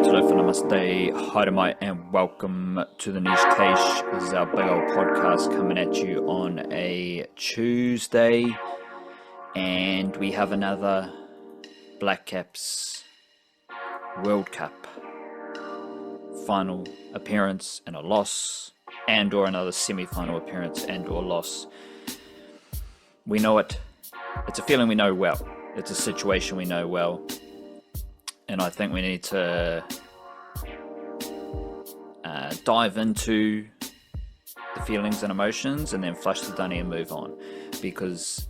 Talofa Namaste, Haere and welcome to the Newscase. This is our big old podcast coming at you on a Tuesday, and we have another Blackcaps World Cup final appearance and a loss, and or another semi-final appearance and or loss. We know it. It's a feeling we know well. It's a situation we know well. And I think we need to dive into the feelings and emotions and then flush the dunny and move on. Because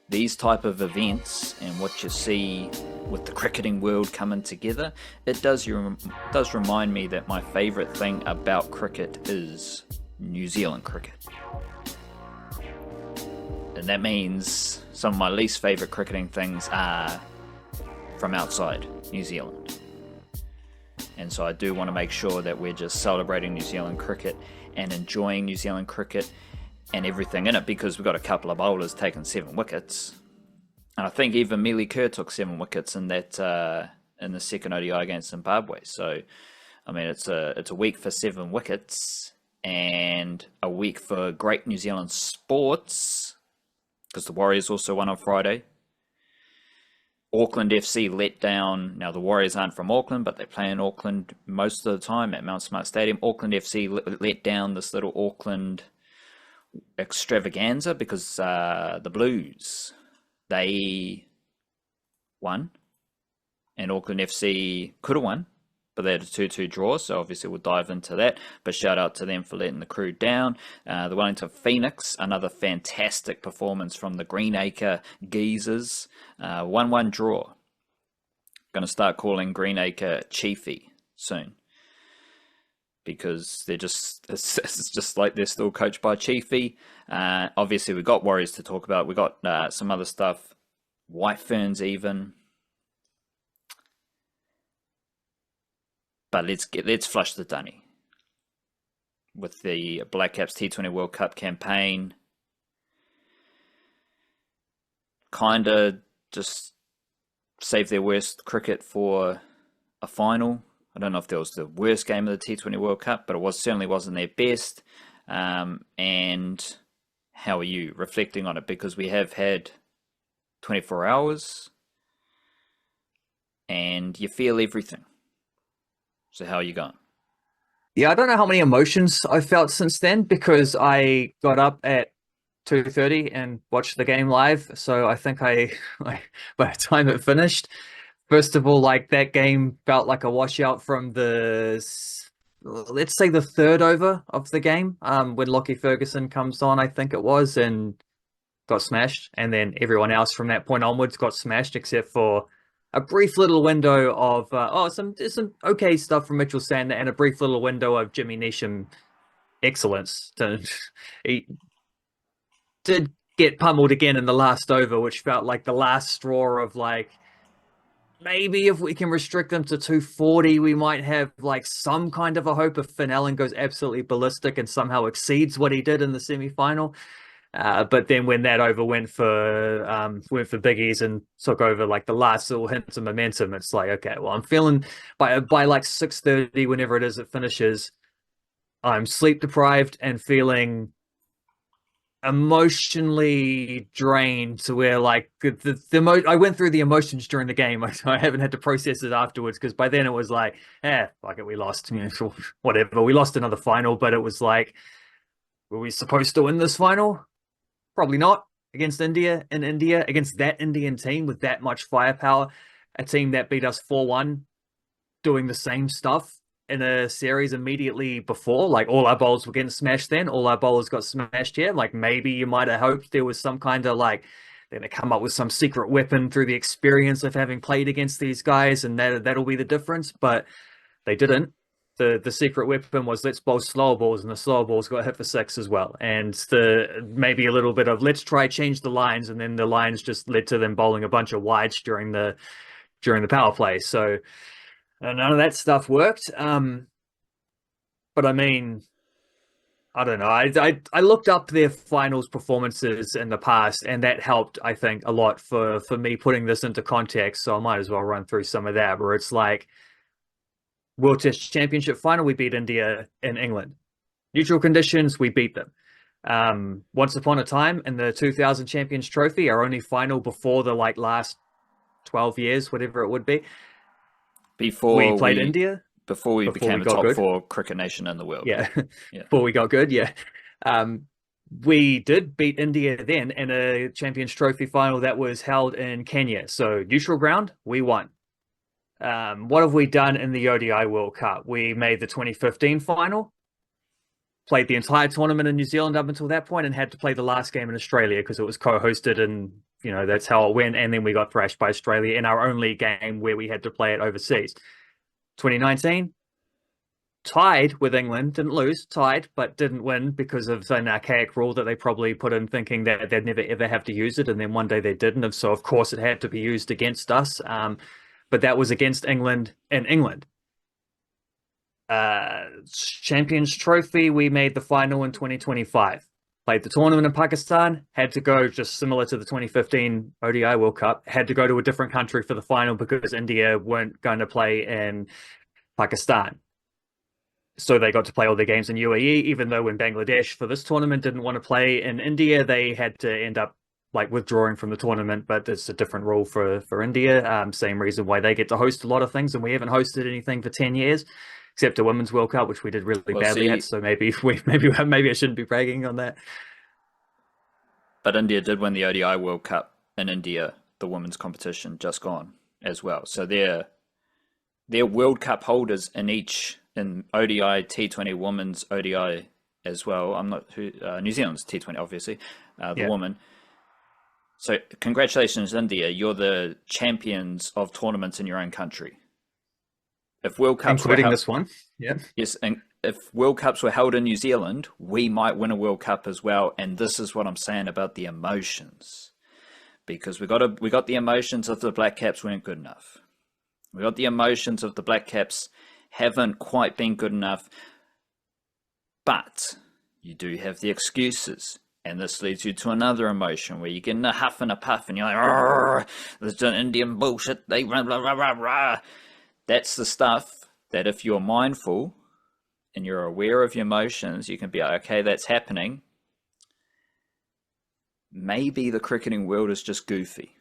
these type of events and what you see with the cricketing world coming together, it does remind me that my favourite thing about cricket is New Zealand cricket. And that means some of my least favourite cricketing things are from outside New Zealand. And so I do want to make sure that we're just celebrating New Zealand cricket and enjoying New Zealand cricket and everything in it, because we've got a couple of bowlers taking 7 wickets. And I think even Mealy Kerr took 7 wickets in that in the second ODI against Zimbabwe. So I mean, it's a week for 7 wickets and a week for great New Zealand sports, because the Warriors also won on Friday. Auckland FC let down. Now, the Warriors aren't from Auckland, but they play in Auckland most of the time at Mount Smart Stadium. Auckland FC let down this little Auckland extravaganza because the Blues, they won. And Auckland FC could have won, but they had a 2-2 draw, so obviously we'll dive into that. But shout out to them for letting the crew down. The Wellington Phoenix, another fantastic performance from the Greenacre Geezers. 1-1 draw. Going to start calling Greenacre Chiefy soon, because it's just like they're still coached by Chiefy. Obviously, we've got Warriors to talk about. We've got some other stuff, White Ferns even. But let's flush the dunny with the Blackcaps T20 World Cup campaign. Kind of just save their worst cricket for a final. I don't know if that was the worst game of the T20 World Cup, but it certainly wasn't their best. And how are you reflecting on it? Because we have had 24 hours and you feel everything. So how are you going? Yeah, I don't know how many emotions I've felt since then, because I got up at 2:30 and watched the game live. So I think by the time it finished, first of all, like, that game felt like a washout from let's say the third over of the game, when Lockie Ferguson comes on, I think it was, and got smashed. And then everyone else from that point onwards got smashed, except for a brief little window of some okay stuff from Mitchell Sander, and a brief little window of Jimmy Neesham excellence. He did get pummeled again in the last over, which felt like the last straw of, like, maybe if we can restrict them to 240, we might have like some kind of a hope if Finn Allen goes absolutely ballistic and somehow exceeds what he did in the semi-final. But then when that over went for biggies and took over like the last little hints of momentum, it's like, okay, well, I'm feeling by like 6:30, whenever it is it finishes, I'm sleep deprived and feeling emotionally drained, to where, like, I went through the emotions during the game. I haven't had to process it afterwards, because by then it was like, fuck it, we lost, whatever, we lost another final. But it was like, were we supposed to win this final? Probably not, against India, against that Indian team with that much firepower, a team that beat us 4-1, doing the same stuff in a series immediately before. Like, all our bowlers were getting smashed then, all our bowlers got smashed here. Like, maybe you might have hoped there was some kind of, like, they're going to come up with some secret weapon through the experience of having played against these guys, and that'll be the difference. But they didn't. The secret weapon was, let's bowl slower balls, and the slower balls got hit for 6 as well. And maybe a little bit of, let's try change the lines, and then the lines just led to them bowling a bunch of wides during the power play. So none of that stuff worked. But I mean, I don't know. I looked up their finals performances in the past, and that helped, I think, a lot for me putting this into context. So I might as well run through some of that, where it's like, World Test Championship final, we beat India in England. Neutral conditions, we beat them. Once upon a time in the 2000 Champions Trophy, our only final before the last 12 years, whatever it would be, we played India. Before we became a top good. 4 cricket nation in the world. Yeah. Before we got good, yeah. We did beat India then in a Champions Trophy final that was held in Kenya. So neutral ground, we won. What have we done in the ODI World Cup? We made the 2015 final, played the entire tournament in New Zealand up until that point, and had to play the last game in Australia because it was co-hosted, and that's how it went. And then we got thrashed by Australia in our only game where we had to play it overseas. 2019, tied with England, didn't lose, tied, but didn't win because of an archaic rule that they probably put in thinking that they'd never ever have to use it, and then one day they didn't, and so of course it had to be used against us. But that was against England in England. Champions Trophy, we made the final in 2025. Played the tournament in Pakistan, had to go, just similar to the 2015 ODI World Cup, had to go to a different country for the final because India weren't going to play in Pakistan. So they got to play all their games in UAE, even though when Bangladesh for this tournament didn't want to play in India, they had to end up withdrawing from the tournament, but it's a different rule for India. Same reason why they get to host a lot of things, and we haven't hosted anything for 10 years, except a Women's World Cup, which we did really badly at. So maybe I shouldn't be bragging on that. But India did win the ODI World Cup in India, the women's competition, just gone as well. So they're World Cup holders in ODI, T20 Women's ODI as well. I'm not New Zealand's T20, obviously, woman. So congratulations, India. You're the champions of tournaments in your own country. If World Cups including this one, yeah. Yes, and if World Cups were held in New Zealand, we might win a World Cup as well. And this is what I'm saying about the emotions, because we got the emotions of the Blackcaps weren't good enough. We got the emotions of the Blackcaps haven't quite been good enough, but you do have the excuses. And this leads you to another emotion where you get in a huff and a puff and you're like, there's an Indian bullshit. They rah, rah, rah, rah, rah. That's the stuff that if you're mindful and you're aware of your emotions, you can be like, okay, that's happening. Maybe the cricketing world is just goofy.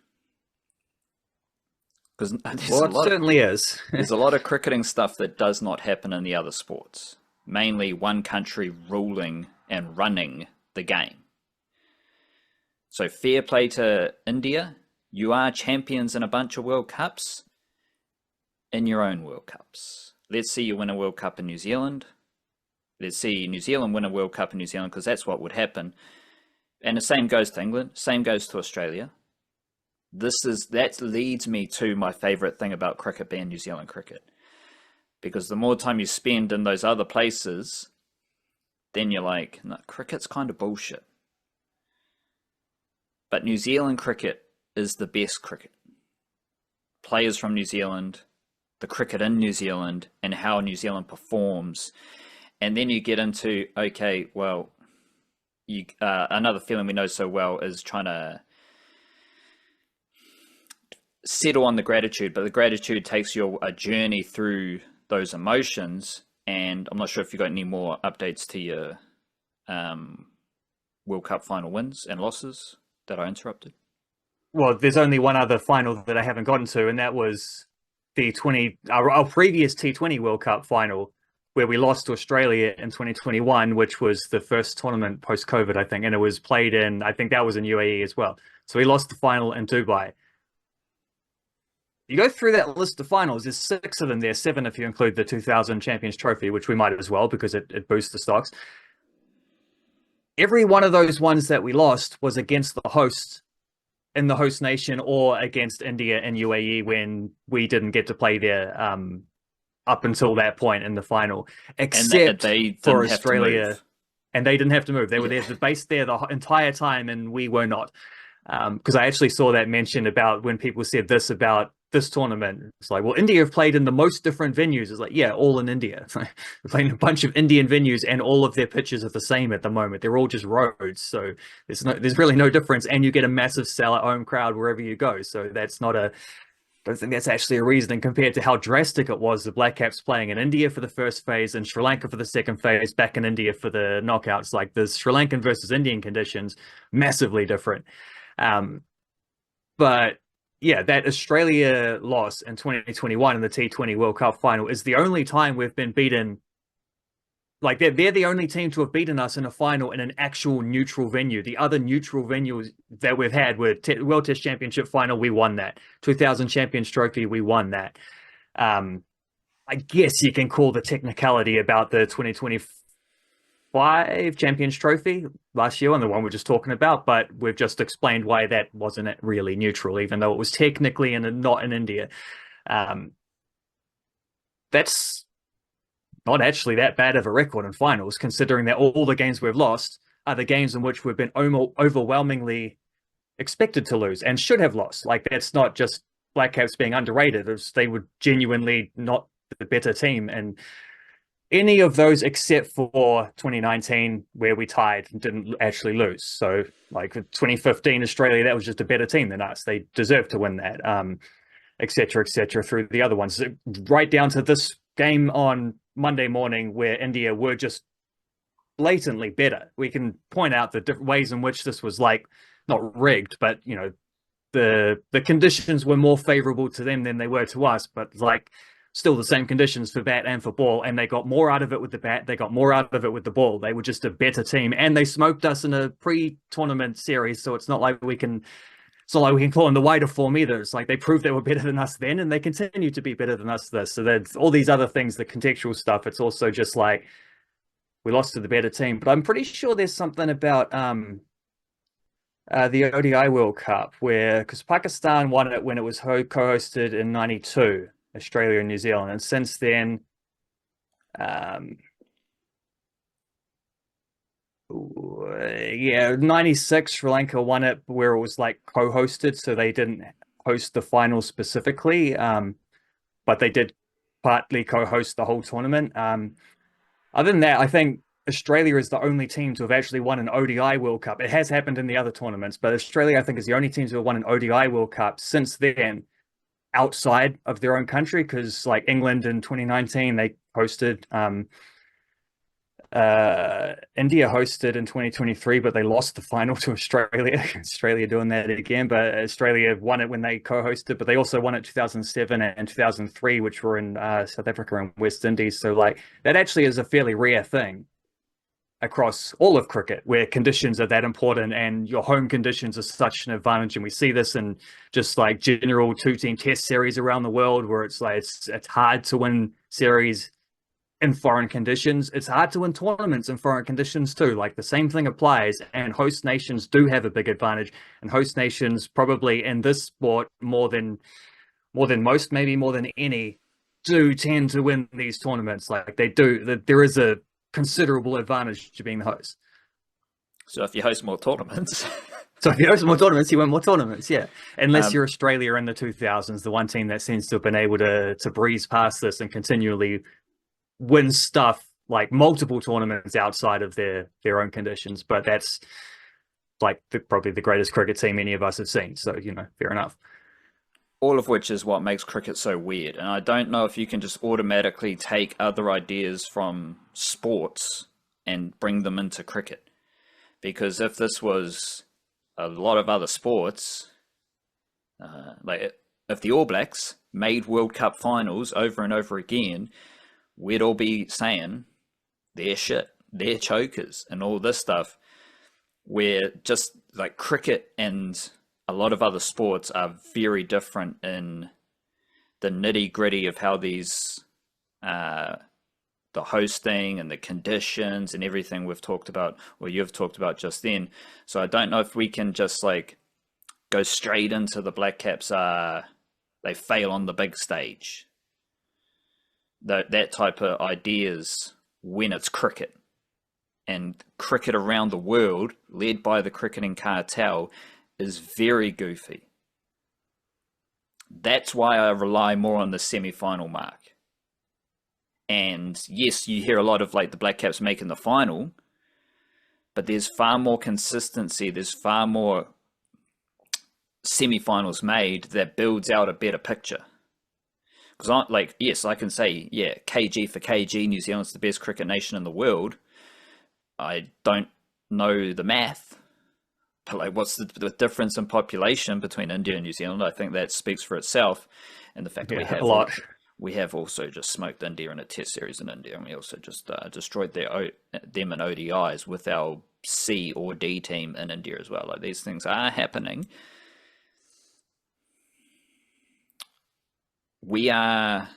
Because it certainly is. There's a lot of cricketing stuff that does not happen in the other sports. Mainly one country ruling and running the game. So fair play to India. You are champions in a bunch of World Cups in your own World Cups. Let's see you win a World Cup in New Zealand. Let's see New Zealand win a World Cup in New Zealand, because that's what would happen. And the same goes to England. Same goes to Australia. That leads me to my favourite thing about cricket being New Zealand cricket. Because the more time you spend in those other places, then you're like, no, cricket's kind of bullshit. But New Zealand cricket is the best cricket. Players from New Zealand, the cricket in New Zealand, and how New Zealand performs. And then you get into, okay, well, another feeling we know so well is trying to settle on the gratitude, but the gratitude takes you a journey through those emotions. And I'm not sure if you got any more updates to your World Cup final wins and losses that I interrupted. Well, there's only one other final that I haven't gotten to, and that was the our previous T20 World Cup final, where we lost to Australia in 2021, which was the first tournament post-COVID, I think, and it was played in, I think that was in UAE as well. So we lost the final in Dubai. You go through that list of finals, there's 6 of them there, 7 if you include the 2000 Champions Trophy, which we might as well because it boosts the stocks. Every one of those ones that we lost was against the host in the host nation, or against India and UAE when we didn't get to play there up until that point in the final, except for Australia. And they didn't have to move. They were there, based there the entire time, and we were not. Because I actually saw that mentioned about when people said this about this tournament. It's like, well, India have played in the most different venues. It's like, yeah, all in India. They're playing a bunch of Indian venues, and all of their pitches are the same at the moment. They're all just roads, so there's really no difference. And you get a massive sellout home crowd wherever you go. So that's not a don't think that's actually a reason. And compared to how drastic it was, the Black Caps playing in India for the first phase and Sri Lanka for the second phase, back in India for the knockouts, like the Sri Lankan versus Indian conditions, massively different. But yeah, that Australia loss in 2021 in the T20 World Cup final is the only time we've been beaten. Like they're the only team to have beaten us in a final in an actual neutral venue. The other neutral venues that we've had were World Test Championship final, we won that. 2000 Champions Trophy, we won that. I guess you can call the technicality about the 2025 Champions Trophy last year on the one we're just talking about, but we've just explained why that wasn't really neutral, even though it was technically not in India. That's not actually that bad of a record in finals, considering that all the games we've lost are the games in which we've been overwhelmingly expected to lose and should have lost. Like, that's not just Black Caps being underrated. They were genuinely not the better team. And any of those except for 2019, where we tied and didn't actually lose. So, like, 2015 Australia, that was just a better team than us. They deserved to win that, et cetera, through the other ones. Right down to this game on Monday morning where India were just blatantly better. We can point out the different ways in which this was, like, not rigged, but, you know, the conditions were more favorable to them than they were to us, but, like, still the same conditions for bat and for ball, and they got more out of it with the bat, they got more out of it with the ball. They were just a better team, and they smoked us in a pre-tournament series, so it's not like we can call them the wider form either. It's like they proved they were better than us then, and they continue to be better than us this. So there's all these other things, the contextual stuff. It's also just like we lost to the better team. But I'm pretty sure there's something about the ODI World Cup because Pakistan won it when it was co-hosted in '92, Australia and New Zealand, and since then, yeah, 96 Sri Lanka won it where it was like co-hosted, so they didn't host the final specifically, but they did partly co-host the whole tournament. Other than that, I think Australia is the only team to have actually won an ODI World Cup. It has happened in the other tournaments, but Australia, I think, is the only team to have won an ODI World Cup since then outside of their own country, because like England in 2019, they hosted. India hosted in 2023, but they lost the final to Australia. Australia doing that again, but Australia won it when they co-hosted, but they also won it 2007 and 2003, which were in South Africa and West Indies. So like that actually is a fairly rare thing across all of cricket, where conditions are that important and your home conditions are such an advantage. And we see this in just like general two-team test series around the world, where it's like it's hard to win series in foreign conditions. It's hard to win tournaments in foreign conditions too. Like the same thing applies, and host nations do have a big advantage, and host nations probably in this sport more than most, maybe more than any, do tend to win these tournaments. Like they do. There is a considerable advantage to being the host. So if you host more tournaments. So if you host more tournaments, you win more tournaments, yeah. Unless you're Australia in the 2000s, the one team that seems to have been able to breeze past this and continually win stuff like multiple tournaments outside of their own conditions. But that's like probably the greatest cricket team any of us have seen. So, you know, fair enough. All of which is what makes cricket so weird. And I don't know if you can just automatically take other ideas from sports and bring them into cricket. Because if this was a lot of other sports, like if the All Blacks made World Cup finals over and over again, we'd all be saying they're shit, they're chokers, and all this stuff. Where just like cricket and a lot of other sports are very different in the nitty gritty of how these, the hosting and the conditions and everything we've talked about, or you've talked about just then. So I don't know if we can just like go straight into the Black Caps, they fail on the big stage. That type of ideas when it's cricket. And cricket around the world, led by the cricketing cartel, is very goofy. That's why I rely more on the semi-final mark. And yes, you hear a lot of like the Black Caps making the final, but there's far more consistency, there's far more semi-finals made that builds out a better picture. Because yes, I can say, yeah, KG for KG, New Zealand's the best cricket nation in the world. I don't know the math, but like, what's the difference in population between India and New Zealand? I think that speaks for itself, and the fact that we have also just smoked India in a Test series in India, and we also just destroyed them in ODIs with our C or D team in India as well. Like, these things are happening. We are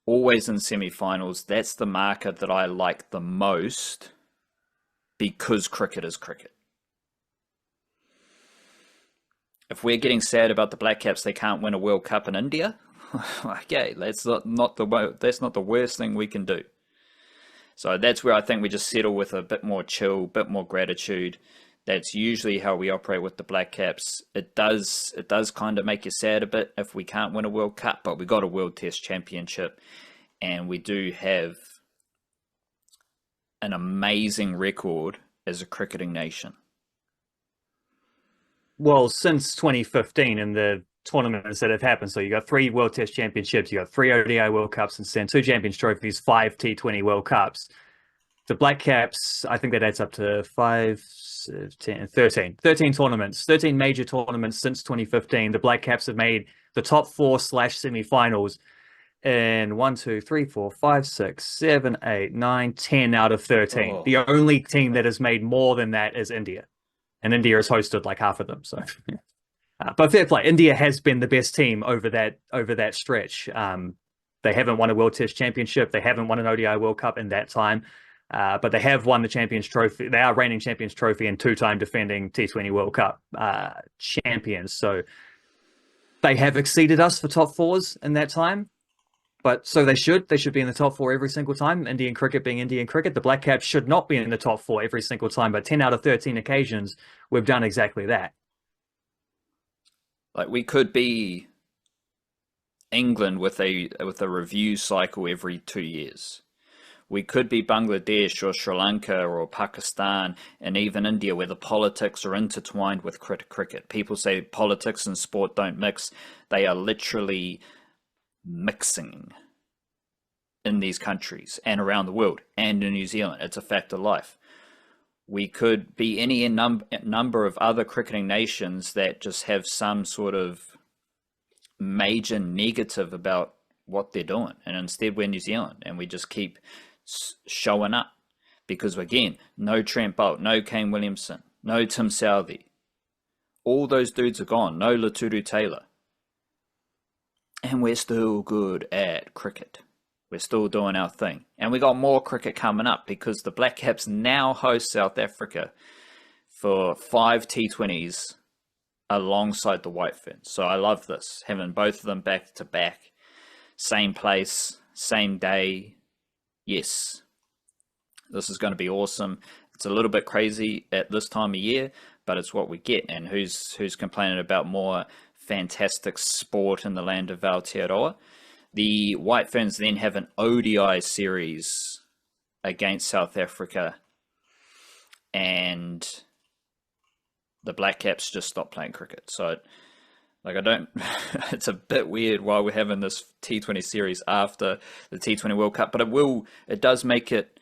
always in semi-finals. That's the marker that I like the most, because cricket is cricket. If we're getting sad about the Blackcaps, they can't win a World Cup in India, okay, that's not the worst thing we can do. So that's where I think we just settle with a bit more chill, bit more gratitude. That's usually how we operate with the Blackcaps. It does kind of make you sad a bit if we can't win a World Cup, but we got a World Test Championship, and we do have an amazing record as a cricketing nation. Well, since 2015 and the tournaments that have happened, so you got 3 World Test Championships, you got 3 ODI World Cups, and 2 Champions Trophies, 5 T20 World Cups. The Blackcaps, I think that adds up to 13 tournaments, 13 major tournaments since 2015. The Blackcaps have made the top 4 / semi-finals in 1, 2, 3, 4, 5, 6, 7, 8, 9, 10 out of 13. The only team that has made more than that is India, and India has hosted like half of them. So, but fair play, India has been the best team over that stretch. They haven't won a World Test Championship. They haven't won an ODI World Cup in that time. But they have won the Champions Trophy. They are reigning Champions Trophy and 2-time defending T20 World Cup champions. So they have exceeded us for top 4s in that time. But so they should be in the top 4 every single time. Indian cricket being Indian cricket. The Blackcaps should not be in the top 4 every single time. But 10 out of 13 occasions, we've done exactly that. Like, we could be England with a review cycle every 2 years. We could be Bangladesh or Sri Lanka or Pakistan and even India, where the politics are intertwined with cricket. People say politics and sport don't mix. They are literally mixing in these countries and around the world and in New Zealand. It's a fact of life. We could be any number of other cricketing nations that just have some sort of major negative about what they're doing, and instead we're New Zealand and we just keep showing up, because again, no Trent Boult, no Kane Williamson, no Tim Southee, all those dudes are gone, no Laturu Taylor, and we're still good at cricket. We're still doing our thing, and we got more cricket coming up, because the Blackcaps now host South Africa for 5 T20s alongside the White Ferns. So I love this, having both of them back to back, same place, same day. Yes, this is going to be awesome. It's a little bit crazy at this time of year, but it's what we get. And who's complaining about more fantastic sport in the land of Aotearoa? The White Ferns then have an ODI series against South Africa, and the Blackcaps just stopped playing cricket. So, like, it's a bit weird why we're having this T20 series after the T20 World Cup, but it does make it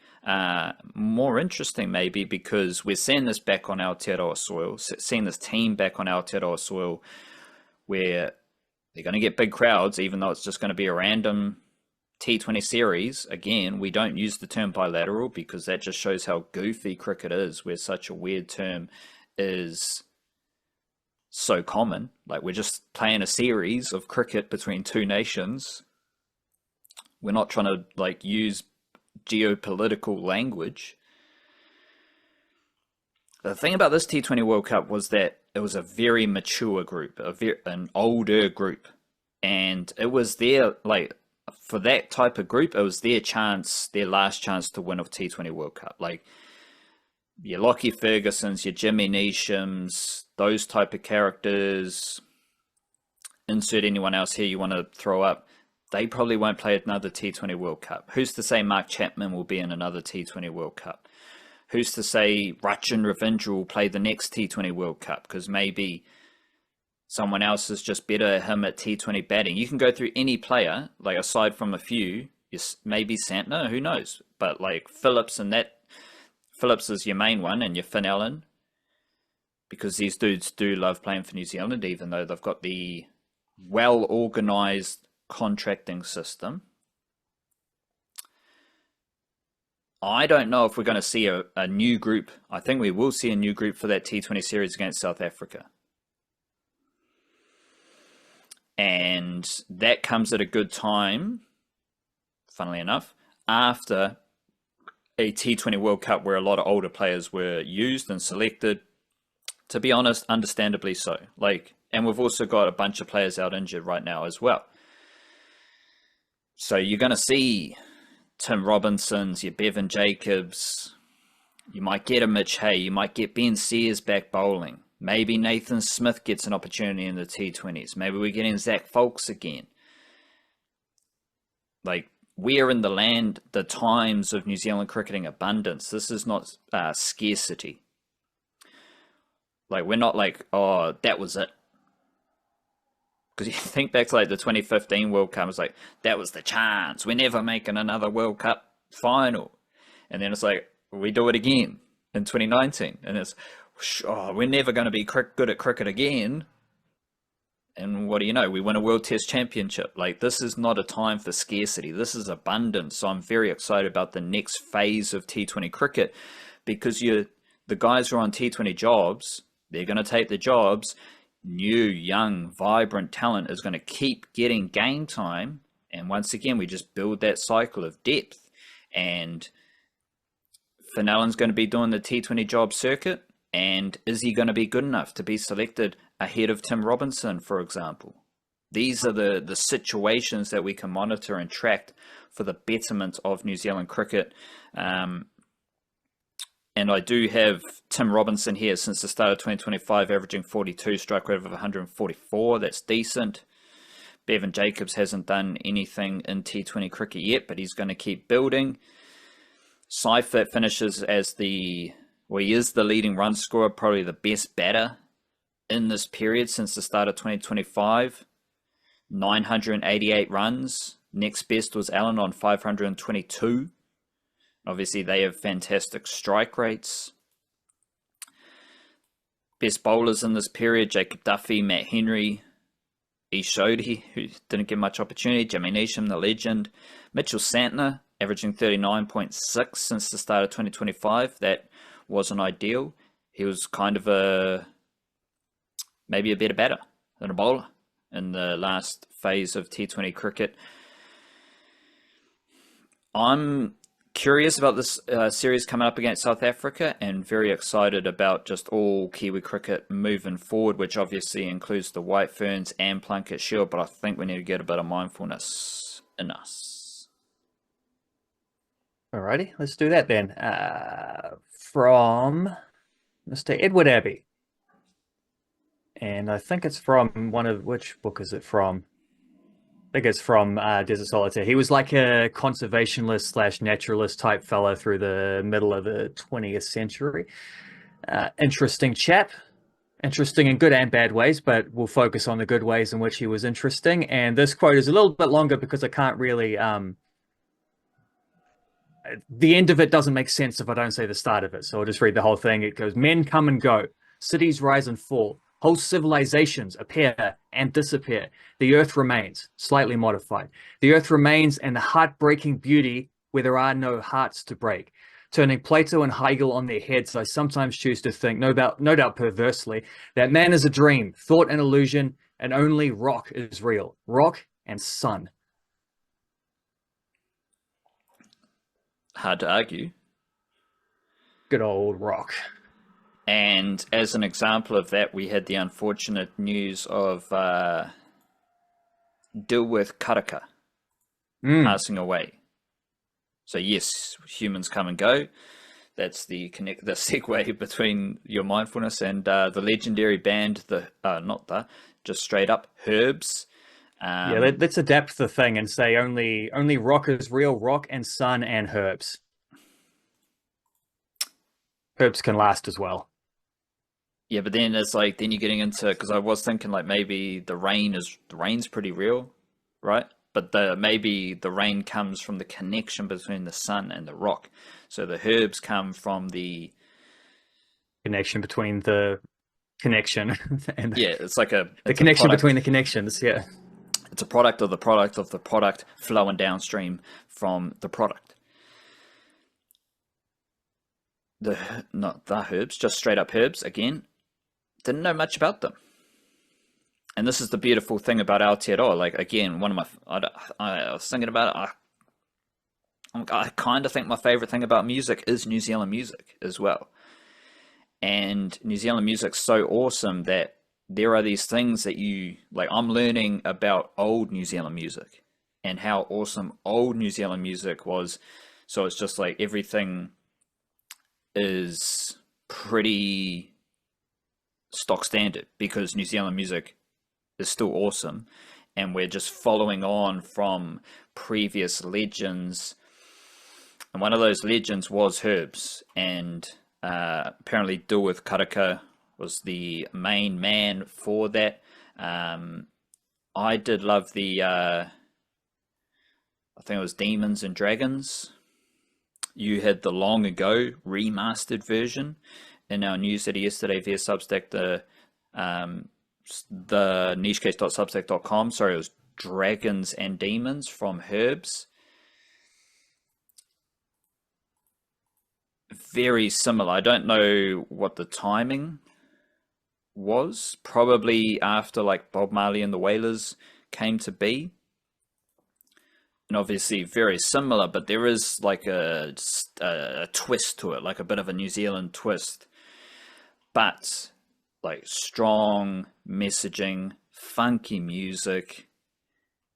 more interesting maybe, because we're seeing this back on Aotearoa soil, seeing this team back on Aotearoa soil, where they're going to get big crowds, even though it's just going to be a random T20 series. Again, we don't use the term bilateral, because that just shows how goofy cricket is, where such a weird term is so common. Like, we're just playing a series of cricket between 2 nations. We're not trying to like use geopolitical language. The thing about this T20 World Cup was that it was a very mature group, an older group, and it was their, like, for that type of group, it was their last chance to win a T20 World Cup. Like, your Lockie Fergusons, your Jimmy Neeshams, those type of characters, insert anyone else here you want to throw up, they probably won't play another T20 World Cup. Who's to say Mark Chapman will be in another T20 World Cup? Who's to say Rachin Ravindra will play the next T20 World Cup? Because maybe someone else is just better at him at T20 batting. You can go through any player, like aside from a few, maybe Santner, who knows? But like Phillips is your main one, and your Finn Allen, because these dudes do love playing for New Zealand, even though they've got the well-organised contracting system. I don't know if we're going to see a new group. I think we will see a new group for that T20 series against South Africa. And that comes at a good time, funnily enough, after a T20 World Cup where a lot of older players were used and selected. To be honest, understandably so. And we've also got a bunch of players out injured right now as well. So you're going to see Tim Robinsons, your Bevan Jacobs, you might get a Mitch Hay, you might get Ben Sears back bowling. Maybe Nathan Smith gets an opportunity in the T20s. Maybe we're getting Zach Folks again. We are in the times of New Zealand cricketing abundance. This is not scarcity. We're not oh, that was it. Because you think back to the 2015 World Cup, it's that was the chance. We're never making another World Cup final. And then it's we do it again in 2019. And it's, we're never going to be good at cricket again. And what do you know? We win a World Test Championship. This is not a time for scarcity. This is abundance. So I'm very excited about the next phase of T20 cricket, because the guys who are on T20 jobs, they're going to take the jobs. New, young, vibrant talent is going to keep getting game time. And once again, we just build that cycle of depth. And Finn Allen's going to be doing the T20 job circuit. And is he going to be good enough to be selected ahead of Tim Robinson, for example? These are the situations that we can monitor and track for the betterment of New Zealand cricket. And I do have Tim Robinson here since the start of 2025, averaging 42, strike rate of 144. That's decent. Bevan Jacobs hasn't done anything in T20 cricket yet, but he's going to keep building. Seifert finishes as he is the leading run scorer, probably the best batter in this period since the start of 2025. 988 runs. Next best was Allen on 522. Obviously, they have fantastic strike rates. Best bowlers in this period, Jacob Duffy, Matt Henry, Ishodi, who didn't get much opportunity, Jimmy Neesham, the legend, Mitchell Santner, averaging 39.6 since the start of 2025. That wasn't ideal. He was kind of maybe a better batter than a bowler in the last phase of T20 cricket. I'm curious about this series coming up against South Africa, and very excited about just all Kiwi cricket moving forward, which obviously includes the White Ferns and Plunket Shield, but I think we need to get a bit of mindfulness in us. Alrighty, let's do that then. From Mr. Edward Abbey. And I think it's from which book is it from? I think it's from Desert Solitaire. He was like a conservationist / naturalist type fellow through the middle of the 20th century. Interesting chap. Interesting in good and bad ways, but we'll focus on the good ways in which he was interesting. And this quote is a little bit longer because I can't really... the end of it doesn't make sense if I don't say the start of it. So I'll just read the whole thing. It goes, men come and go. Cities rise and fall. Whole civilizations appear and disappear. The earth remains, slightly modified. The earth remains, and the heartbreaking beauty where there are no hearts to break. Turning Plato and Hegel on their heads, I sometimes choose to think, no doubt perversely, that man is a dream, thought and illusion, and only rock is real. Rock and sun. Hard to argue. Good old rock. And as an example of that, we had the unfortunate news of Dilworth Karaka passing away. So yes, humans come and go. That's the segue between your mindfulness and the legendary band, just straight up Herbs. Let's adapt the thing and say only rock is real, rock and sun and herbs. Herbs can last as well. Yeah, but then it's like then you're getting into, because I was thinking like maybe the rain's pretty real, right? But the maybe the rain comes from the connection between the sun and the rock. So the herbs come from Connection between the connection and yeah, it's like a the it's a connection between product. the connections. Yeah. It's a product of the product of the product flowing downstream from the product. The Not the herbs, just straight up herbs again. Didn't know much about them. And this is the beautiful thing about Aotearoa. Like again, one of my I was thinking about it. I kind of think my favorite thing about music is New Zealand music as well. And New Zealand music's so awesome that there are these things that you like. I'm learning about old New Zealand music and how awesome old New Zealand music was. So it's just like everything is pretty stock standard because New Zealand music is still awesome, and we're just following on from previous legends. And one of those legends was herbs, and apparently Dulwith Karaka was the main man for that. I did love the I think it was Demons and Dragons. You had the long ago remastered version in our newsletter yesterday via Substack, the nichecase.substack.com. Sorry, it was Dragons and Demons from Herbs. Very similar. I don't know what the timing was. Probably after like Bob Marley and the Wailers came to be. And obviously very similar, but there is like a twist to it, like a bit of a New Zealand twist. But like strong messaging, funky music,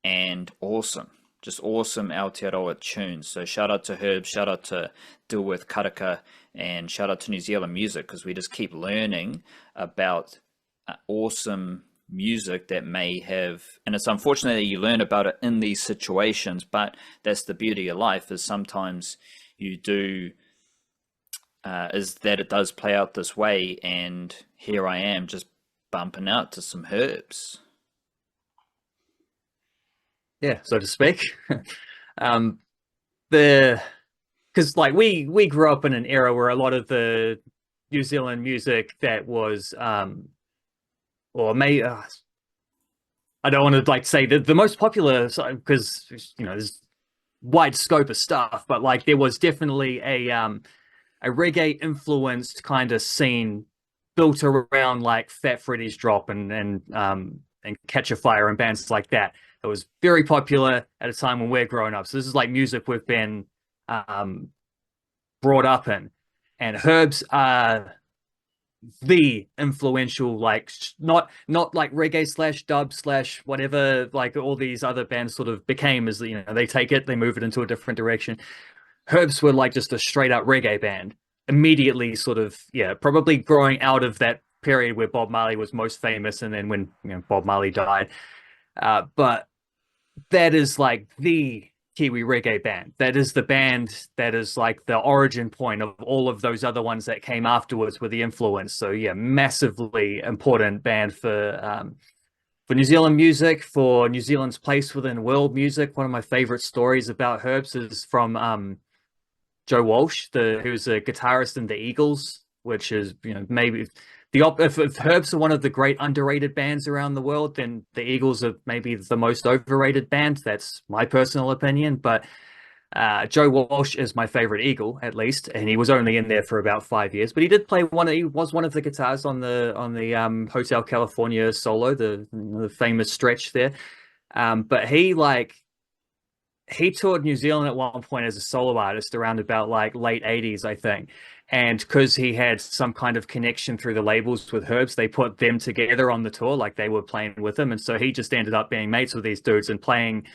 and awesome. Just awesome Aotearoa tunes. So shout out to Herb, shout out to Dilworth Karaka, and shout out to New Zealand music, because we just keep learning about awesome music that may have, and it's unfortunate that you learn about it in these situations, but that's the beauty of life, is sometimes you do, is that it does play out this way, and here I am just bumping out to some herbs. Yeah, so to speak. um the because like we grew up in an era where a lot of the New Zealand music that was or may I don't want to like say the most popular, because there's wide scope of stuff, but like there was definitely a reggae influenced kind of scene built around like Fat Freddy's Drop and Catch a Fire and bands like that. It was very popular at a time when we're growing up. So this is like music we've been brought up in, and herbs are the influential, like not like reggae slash dub slash whatever like all these other bands sort of became, as they take it, they move it into a different direction. Herbs were like just a straight up reggae band immediately, sort of, yeah, probably growing out of that period where Bob Marley was most famous, and then when Bob Marley died. But that is like the Kiwi reggae band. That is the band that is like the origin point of all of those other ones that came afterwards with the influence. So yeah, massively important band for New Zealand music, for New Zealand's place within world music. One of my favorite stories about Herbs is from Joe Walsh, who's a guitarist in the Eagles, which is maybe if Herbs are one of the great underrated bands around the world, then the Eagles are maybe the most overrated band. That's my personal opinion. But Joe Walsh is my favorite Eagle, at least, and he was only in there for about 5 years. But he did play he was one of the guitars on the Hotel California solo, the famous stretch there. But he toured New Zealand at one point as a solo artist around about like late 80s, I think. And because he had some kind of connection through the labels with Herbs, they put them together on the tour, like they were playing with him. And so he just ended up being mates with these dudes and playing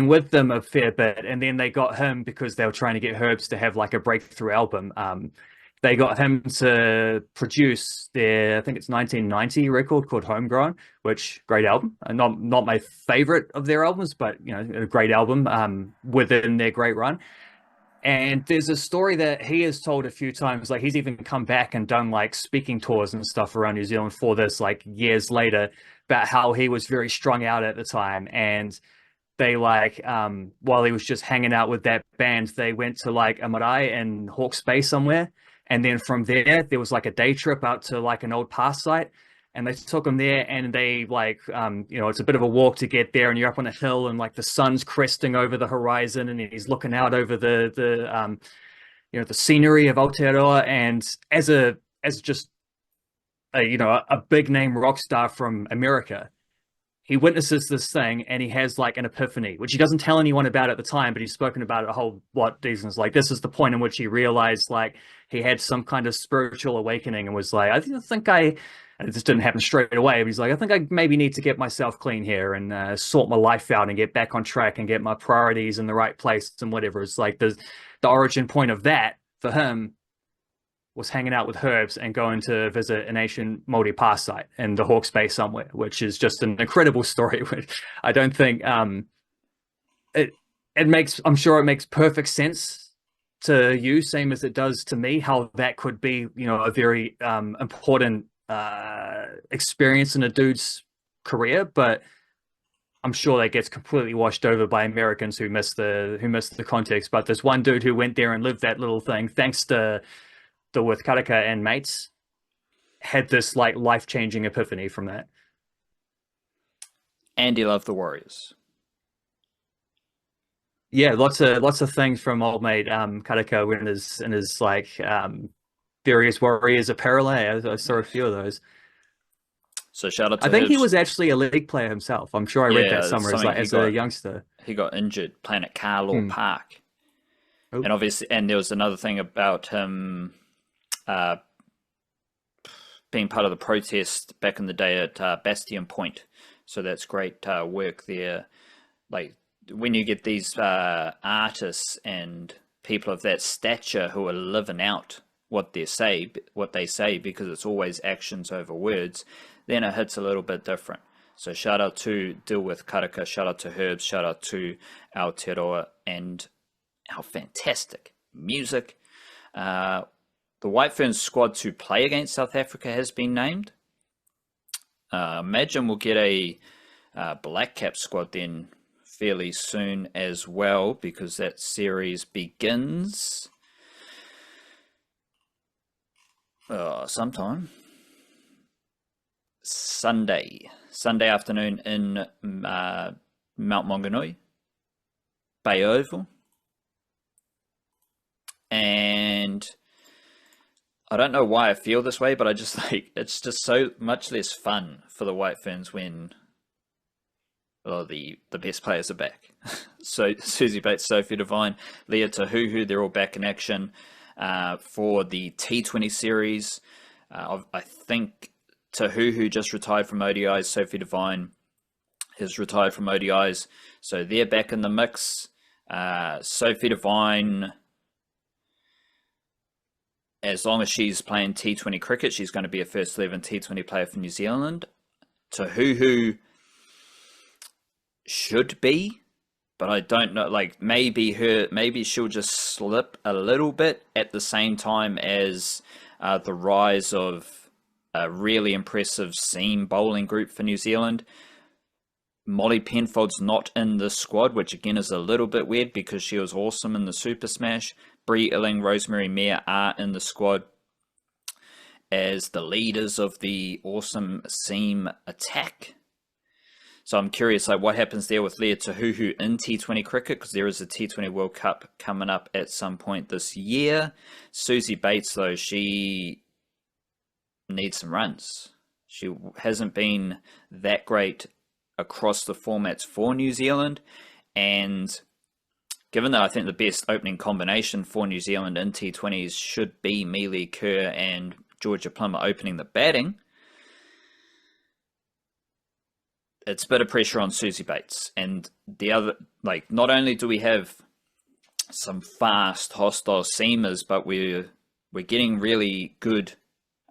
with them a fair bit. And then they got him, because they were trying to get Herbs to have like a breakthrough album. They got him to produce their, I think it's 1990 record called Homegrown, which great album. Not my favorite of their albums, but a great album within their great run. And there's a story that he has told a few times, like he's even come back and done like speaking tours and stuff around New Zealand for this, like years later, about how he was very strung out at the time. And they like, while he was just hanging out with that band, they went to like a marae in Hawke's Bay somewhere. And then from there was like a day trip out to like an old past site. And they took him there, and they like, it's a bit of a walk to get there, and you're up on a hill, and like the sun's cresting over the horizon, and he's looking out over the scenery of Aotearoa. And as just a big name rock star from America, he witnesses this thing, and he has like an epiphany, which he doesn't tell anyone about at the time, but he's spoken about it a whole lot. Reasons like this is the point in which he realized like he had some kind of spiritual awakening, and was like, and it just didn't happen straight away. But he's like, I think I maybe need to get myself clean here and sort my life out and get back on track and get my priorities in the right place and whatever. It's like the origin point of that for him was hanging out with herbs and going to visit an ancient Māori past site in the Hawke's Bay somewhere, which is just an incredible story. I don't think I'm sure it makes perfect sense to you, same as it does to me, how that could be, a very important experience in a dude's career. But I'm sure that gets completely washed over by Americans who miss the context. But there's one dude who went there and lived that little thing, thanks to with Karaka and mates, had this like life-changing epiphany from that. And he loved the Warriors. Yeah, lots of things from old mate Karaka in his like various Warriors apparel. I saw a few of those. So shout out to I think Hibbs. he was actually a league player himself. I'm sure I read that somewhere as a youngster. He got injured playing at Carlaw Park. Oh. And obviously, and there was another thing about him being part of the protest back in the day at Bastion Point. So that's great work there. Like when you get these artists and people of that stature who are living out what they say, because it's always actions over words, then it hits a little bit different. So shout out to Deal with Karaka, shout out to Herbs, shout out to Aotearoa and our fantastic music. The White Ferns squad to play against South Africa has been named. Imagine we'll get a Blackcaps squad then fairly soon as well, because that series begins sometime Sunday afternoon in Mount Maunganui, Bay Oval. And I don't know why I feel this way, but I just like, it's just so much less fun for the White Ferns when the best players are back. So Susie Bates, Sophie Devine, Leah Tahuhu, they're all back in action for the T20 series. I think Tahuhu just retired from ODIs. Sophie Devine has retired from ODIs. So they're back in the mix. Sophie Devine, as long as she's playing T20 cricket, she's going to be a first 11 T20 player for New Zealand. Tahuhu should be, but I don't know. Like maybe she'll just slip a little bit at the same time as the rise of a really impressive seam bowling group for New Zealand. Molly Penfold's not in the squad, which again is a little bit weird because she was awesome in the Super Smash. Bree Illing, Rosemary Mayer are in the squad as the leaders of the awesome seam attack. So I'm curious, like, what happens there with Leah Tahuhu in T20 cricket, because there is a T20 World Cup coming up at some point this year. Susie Bates, though, she needs some runs. She hasn't been that great across the formats for New Zealand, and given that I think the best opening combination for New Zealand in T20s should be Mealy Kerr and Georgia Plummer opening the batting, it's a bit of pressure on Susie Bates. And the other, like, not only do we have some fast, hostile seamers, but we're getting really good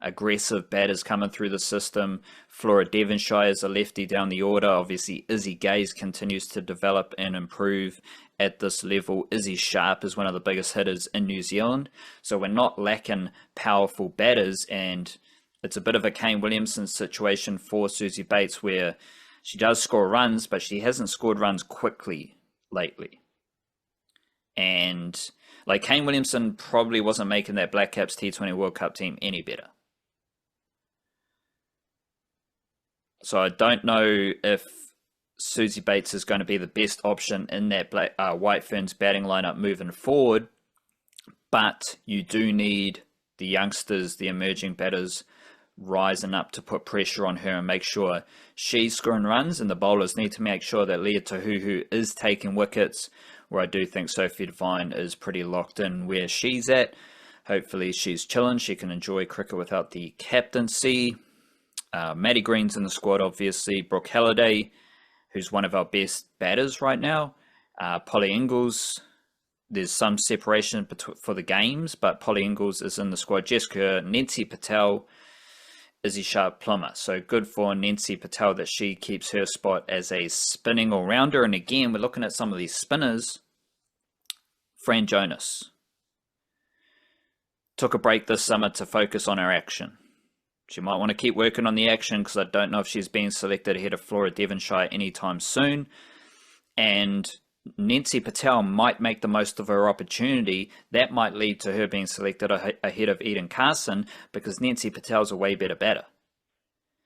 aggressive batters coming through the system. Flora Devonshire is a lefty down the order. Obviously, Izzy Gaze continues to develop and improve at this level. Izzy Sharp is one of the biggest hitters in New Zealand. So we're not lacking powerful batters, and it's a bit of a Kane Williamson situation for Susie Bates, where she does score runs, but she hasn't scored runs quickly lately. And like, Kane Williamson probably wasn't making that Blackcaps T20 World Cup team any better. So I don't know if Susie Bates is going to be the best option in that White Ferns batting lineup moving forward, but you do need the youngsters, the emerging batters, rising up to put pressure on her and make sure she's scoring runs, and the bowlers need to make sure that Leah Tahuhu is taking wickets, where I do think Sophie Devine is pretty locked in where she's at. Hopefully she's chilling, she can enjoy cricket without the captaincy. Maddie Green's in the squad, obviously. Brooke Halliday, who's one of our best batters right now. Polly Ingalls, there's some separation for the games, but Polly Ingalls is in the squad. Jessica, Nancy Patel, Izzy Sharp, Plummer. So good for Nancy Patel that she keeps her spot as a spinning all-rounder. And again, we're looking at some of these spinners. Fran Jonas took a break this summer to focus on her action. She might want to keep working on the action, because I don't know if she's being selected ahead of Flora Devonshire anytime soon. And Nancy Patel might make the most of her opportunity. That might lead to her being selected ahead of Eden Carson, because Nancy Patel's a way better batter.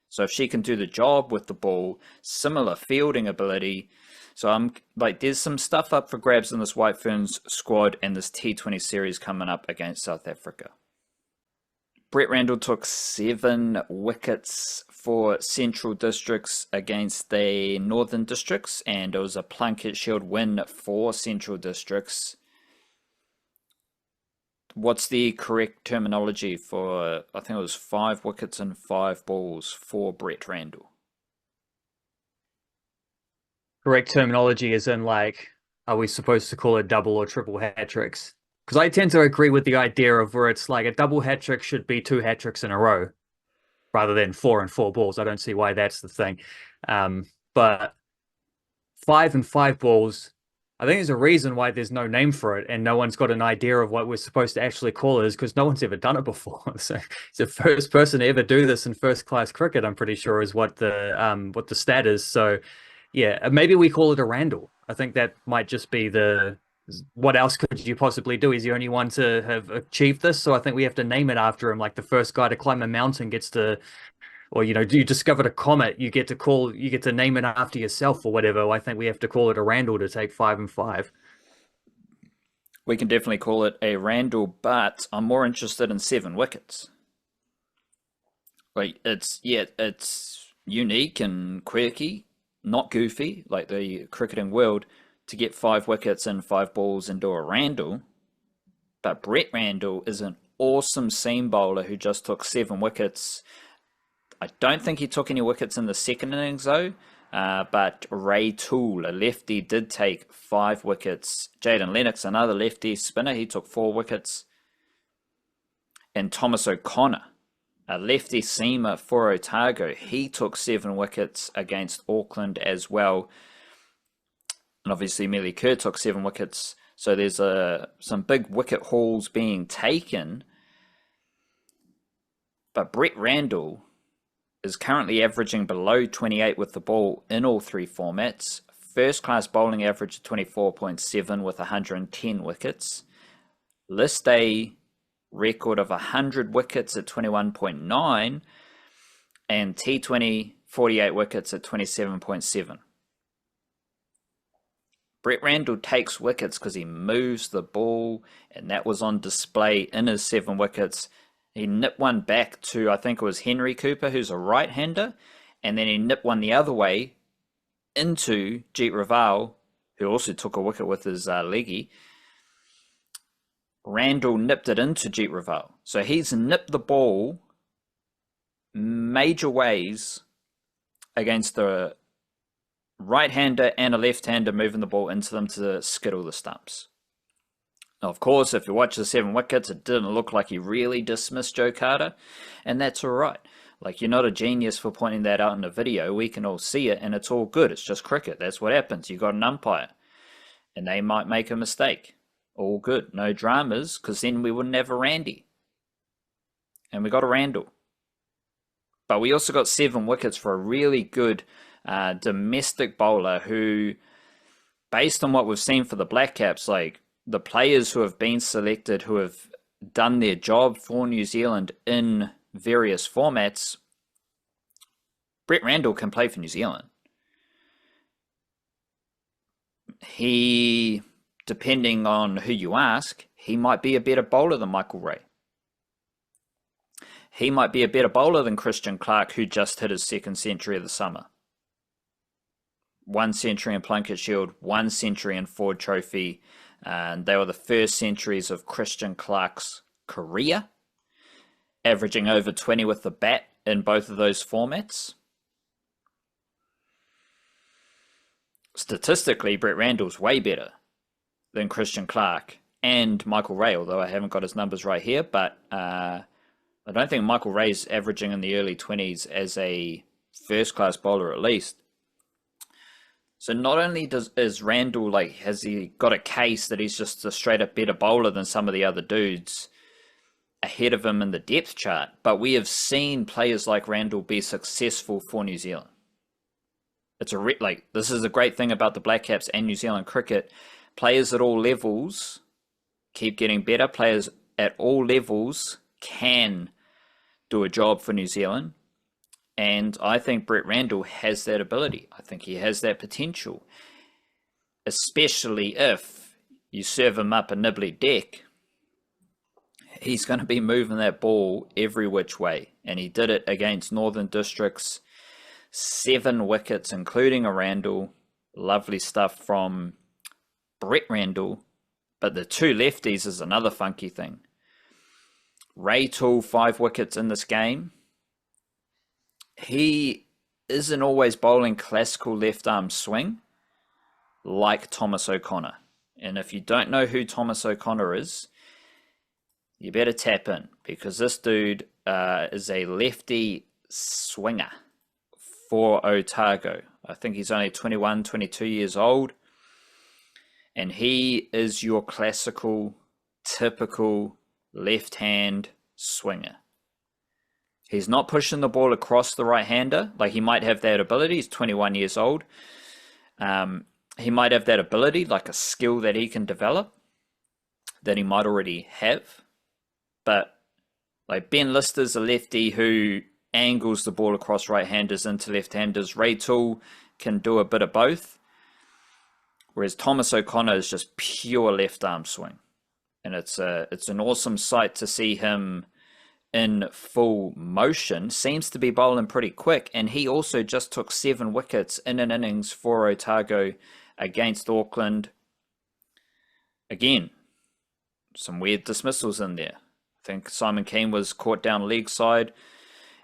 So if she can do the job with the ball, similar fielding ability. So I'm like, there's some stuff up for grabs in this White Ferns squad and this T20 series coming up against South Africa. Brett Randell took 7 wickets for Central Districts against the Northern Districts, and it was a Plunket Shield win for Central Districts. What's the correct terminology for, I think it was 5 wickets and 5 balls for Brett Randell? Correct terminology is in, like, are we supposed to call it double or triple hat tricks? Because I tend to agree with the idea of where it's like a double hat trick should be 2 hat tricks in a row rather than 4 and 4 balls. I don't see why that's the thing. But 5 and 5 balls, I think there's a reason why there's no name for it and no one's got an idea of what we're supposed to actually call it, is because no one's ever done it before. So it's the first person to ever do this in first class cricket, I'm pretty sure, is what the stat is. So yeah, maybe we call it a Randall. I think that might just be what else could you possibly do? He's the only one to have achieved this, so I think we have to name it after him. Like the first guy to climb a mountain gets to, or you discovered a comet, you get to name it after yourself or whatever. I think we have to call it a Randall to take 5 and 5. We can definitely call it a Randall, but I'm more interested in 7 wickets. Like, it's unique and quirky, not goofy like the cricketing world, to get 5 wickets and 5 balls into a Randall. But Brett Randell is an awesome seam bowler who just took 7 wickets. I don't think he took any wickets in the second innings though, but Ray Toole, a lefty, did take 5 wickets. Jaden Lennox, another lefty spinner, he took 4 wickets. And Thomas O'Connor, a lefty seamer for Otago, he took 7 wickets against Auckland as well. And obviously Amelia Kerr took 7 wickets. So there's some big wicket hauls being taken. But Brett Randell is currently averaging below 28 with the ball in all 3 formats. First class bowling average of 24.7 with 110 wickets. List A record of 100 wickets at 21.9. And T20 48 wickets at 27.7. Brett Randell takes wickets because he moves the ball, and that was on display in his 7 wickets. He nipped one back to, I think it was Henry Cooper, who's a right-hander, and then he nipped one the other way into Jeet Raval, who also took a wicket with his leggy. Randell nipped it into Jeet Raval. So he's nipped the ball major ways against the right-hander and a left-hander, moving the ball into them to skittle the stumps. Of course, if you watch the 7 wickets, it didn't look like he really dismissed Joe Carter, and that's all right. Like, you're not a genius for pointing that out in a video. We can all see it, and it's all good. It's just cricket. That's what happens. You got an umpire, and they might make a mistake. All good. No dramas, because then we wouldn't have a Randy. And we got a Randell. But we also got 7 wickets for a really good domestic bowler who, based on what we've seen for the Blackcaps, like, the players who have been selected, who have done their job for New Zealand in various formats, Brett Randell can play for New Zealand. He, depending on who you ask, he might be a better bowler than Michael Ray. He might be a better bowler than Christian Clark, who just hit his 2nd century of the summer. 1 century in Plunket Shield, 1 century in Ford Trophy. And they were the first centuries of Christian Clark's career, averaging over 20 with the bat in both of those formats. Statistically, Brett Randell's way better than Christian Clark and Michael Ray, although I haven't got his numbers right here, but I don't think Michael Ray's averaging in the early 20s as a first-class bowler at least. So not only is Randell, like, has he got a case that he's just a straight up better bowler than some of the other dudes ahead of him in the depth chart, but we have seen players like Randell be successful for New Zealand. It's this is a great thing about the Blackcaps and New Zealand cricket. Players at all levels keep getting better. Players at all levels can do a job for New Zealand. And I think Brett Randell has that ability. I think he has that potential, especially if you serve him up a nibbly deck. He's going to be moving that ball every which way. And he did it against Northern Districts. 7 wickets, including a Randell. Lovely stuff from Brett Randell. But the 2 lefties is another funky thing. Ray Toole, 5 wickets in this game. He isn't always bowling classical left arm swing like Thomas O'Connor. And if you don't know who Thomas O'Connor is, you better tap in, because this dude is a lefty swinger for Otago. I think he's only 21, 22 years old. And he is your classical, typical left-hand swinger. He's not pushing the ball across the right-hander. Like, he might have that ability. He's 21 years old. He might have that ability, like a skill that he can develop, that he might already have. But, like, Ben Lister's a lefty who angles the ball across right-handers into left-handers. Ray Toole can do a bit of both. Whereas Thomas O'Connor is just pure left-arm swing. And it's an awesome sight to see him in full motion. Seems to be bowling pretty quick, and he also just took 7 wickets in an innings for Otago against Auckland. Again, some weird dismissals in there. I think Simon Keane was caught down leg side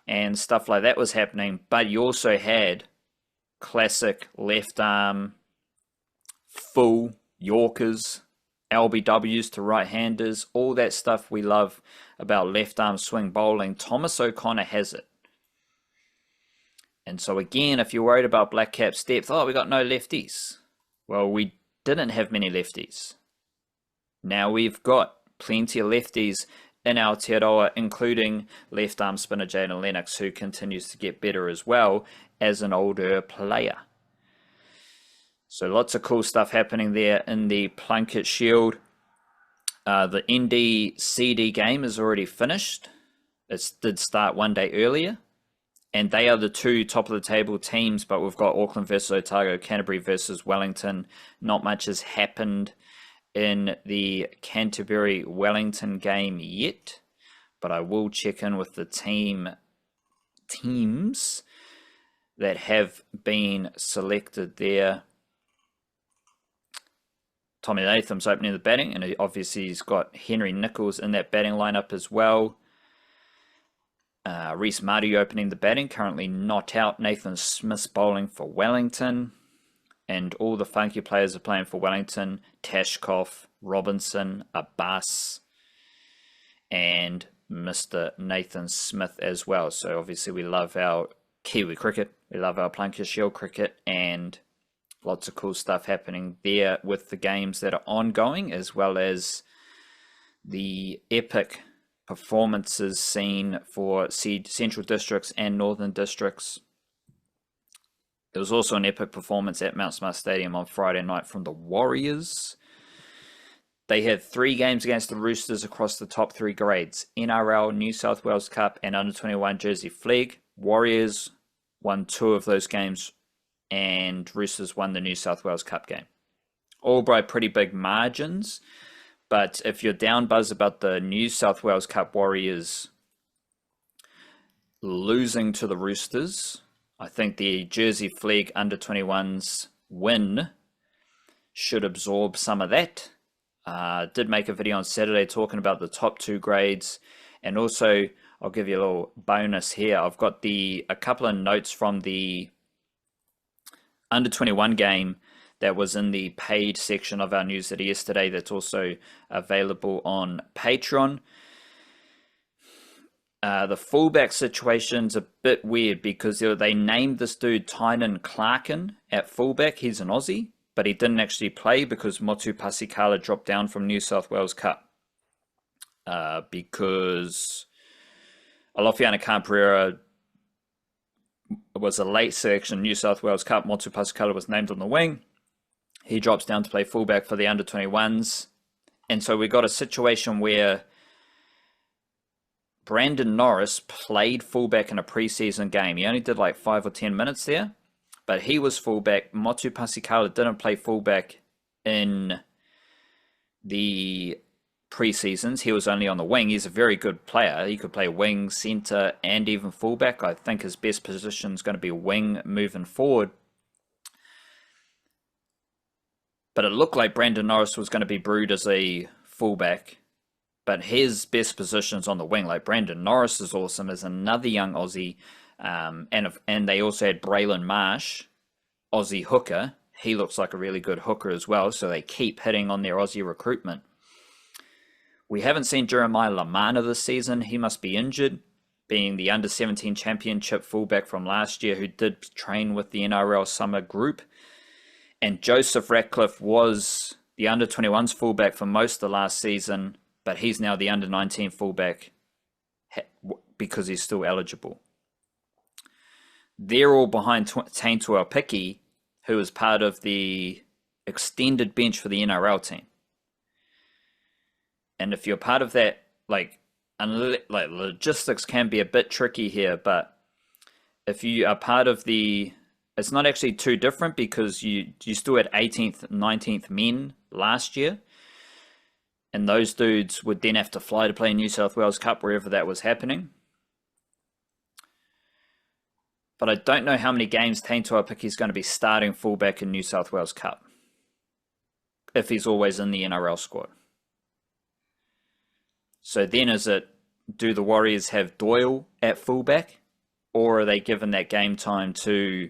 and stuff like that was happening, but you also had classic left arm full Yorkers, LBWs to right-handers, all that stuff we love about left-arm swing bowling. Thomas O'Connor has it. And so again, if you're worried about Blackcaps' depth, we got no lefties. Well, we didn't have many lefties. Now we've got plenty of lefties in Aotearoa, including left-arm spinner Jaden Lennox, who continues to get better as well as an older player. So lots of cool stuff happening there in the Plunket Shield. The ND-CD game is already finished. It did start one day earlier. And they are the 2 top-of-the-table teams, but we've got Auckland versus Otago, Canterbury versus Wellington. Not much has happened in the Canterbury-Wellington game yet, but I will check in with the teams that have been selected there. Tommy Latham's opening the batting, and obviously he's got Henry Nichols in that batting lineup as well. Reece Marty opening the batting, currently not out. Nathan Smith's bowling for Wellington. and all the funky players are playing for Wellington. Tashkov, Robinson, Abbas, and Mr. Nathan Smith as well. So obviously we love our Kiwi cricket, we love our Plunket Shield cricket, and lots of cool stuff happening there with the games that are ongoing, as well as the epic performances seen for Central Districts and Northern Districts. There was also an epic performance at Mount Smart Stadium on Friday night from the Warriors. They had 3 games against the Roosters across the top 3 grades: NRL, New South Wales Cup, and Under-21 Jersey Flegg. Warriors won 2 of those games, and Roosters won the New South Wales Cup game. All by pretty big margins, but if you're down buzz about the New South Wales Cup Warriors losing to the Roosters, I think the Jersey Flegg Under-21's win should absorb some of that. Did make a video on Saturday talking about the top 2 grades, and also I'll give you a little bonus here. I've got a couple of notes from the Under-21 game that was in the paid section of our newsletter yesterday. That's also available on Patreon. The fullback situation's a bit weird because they named this dude Tynan Clarkin at fullback. He's an Aussie, but he didn't actually play because Motu Pasikala dropped down from New South Wales Cup. Because Alofiana Khan-Pereira was a late selection New South Wales Cup. Motu Pasikala was named on the wing. He drops down to play fullback for the Under-21s. And so we got a situation where Brandon Norris played fullback in a preseason game. He only did like 5 or 10 minutes there, but he was fullback. Motu Pasikala didn't play fullback in the preseasons. He was only on the wing. He's a very good player. He could play wing, centre, and even fullback. I think his best position is going to be wing moving forward. But it looked like Brandon Norris was going to be brewed as a fullback, but his best position's on the wing. Like, Brandon Norris is awesome as another young Aussie, and they also had Braylon Marsh, Aussie hooker. He looks like a really good hooker as well, so they keep hitting on their Aussie recruitment. We haven't seen Jeremiah Lamana this season. He must be injured, being the Under-17 Championship fullback from last year who did train with the NRL summer group. And Joseph Ratcliffe was the Under-21's fullback for most of last season, but he's now the Under-19 fullback because he's still eligible. They're all behind Taintua Piki, who is part of the extended bench for the NRL team. And if you're part of that, like logistics can be a bit tricky here, but if you are part of it's not actually too different because you still had 18th, 19th men last year. And those dudes would then have to fly to play New South Wales Cup wherever that was happening. But I don't know how many games Taintua Piki is going to be starting fullback in New South Wales Cup, if he's always in the NRL squad. So then do the Warriors have Doyle at fullback, or are they given that game time to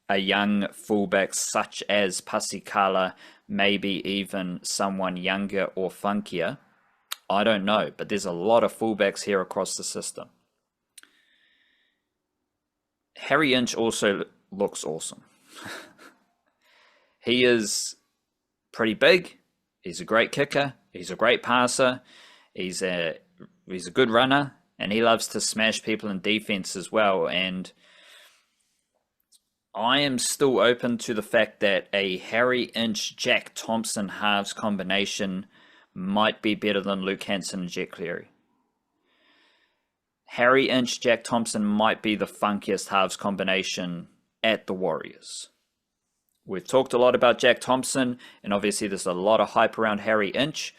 a young fullback such as Pasikala, maybe even someone younger or funkier? I don't know, but there's a lot of fullbacks here across the system. Harry Inch also looks awesome. He is pretty big. He's a great kicker. He's a great passer. He's a good runner, and he loves to smash people in defense as well. And I am still open to the fact that a Harry Inch, Jack Thompson halves combination might be better than Luke Hanson and Jet Cleary. Harry Inch, Jack Thompson might be the funkiest halves combination at the Warriors. We've talked a lot about Jack Thompson, and obviously there's a lot of hype around Harry Inch.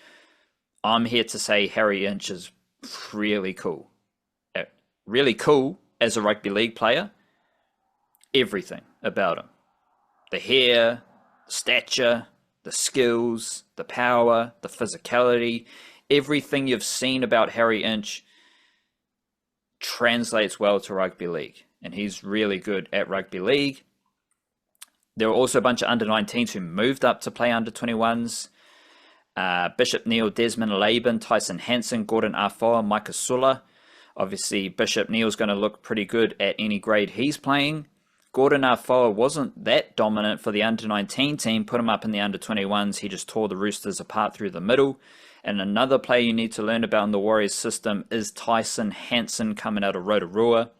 I'm here to say Harry Inch is really cool. Really cool as a rugby league player. Everything about him. The hair, the stature, the skills, the power, the physicality. Everything you've seen about Harry Inch translates well to rugby league. And he's really good at rugby league. There were also a bunch of under-19s who moved up to play under-21s. Bishop Neal, Desmond Laban, Tyson Hansen, Gordon Afoa, Micah Sulla. Obviously, Bishop Neal's going to look pretty good at any grade he's playing. Gordon Afoa wasn't that dominant for the under-19 team. Put him up in the under-21s. He just tore the Roosters apart through the middle. And another player you need to learn about in the Warriors system is Tyson Hansen coming out of Rotorua.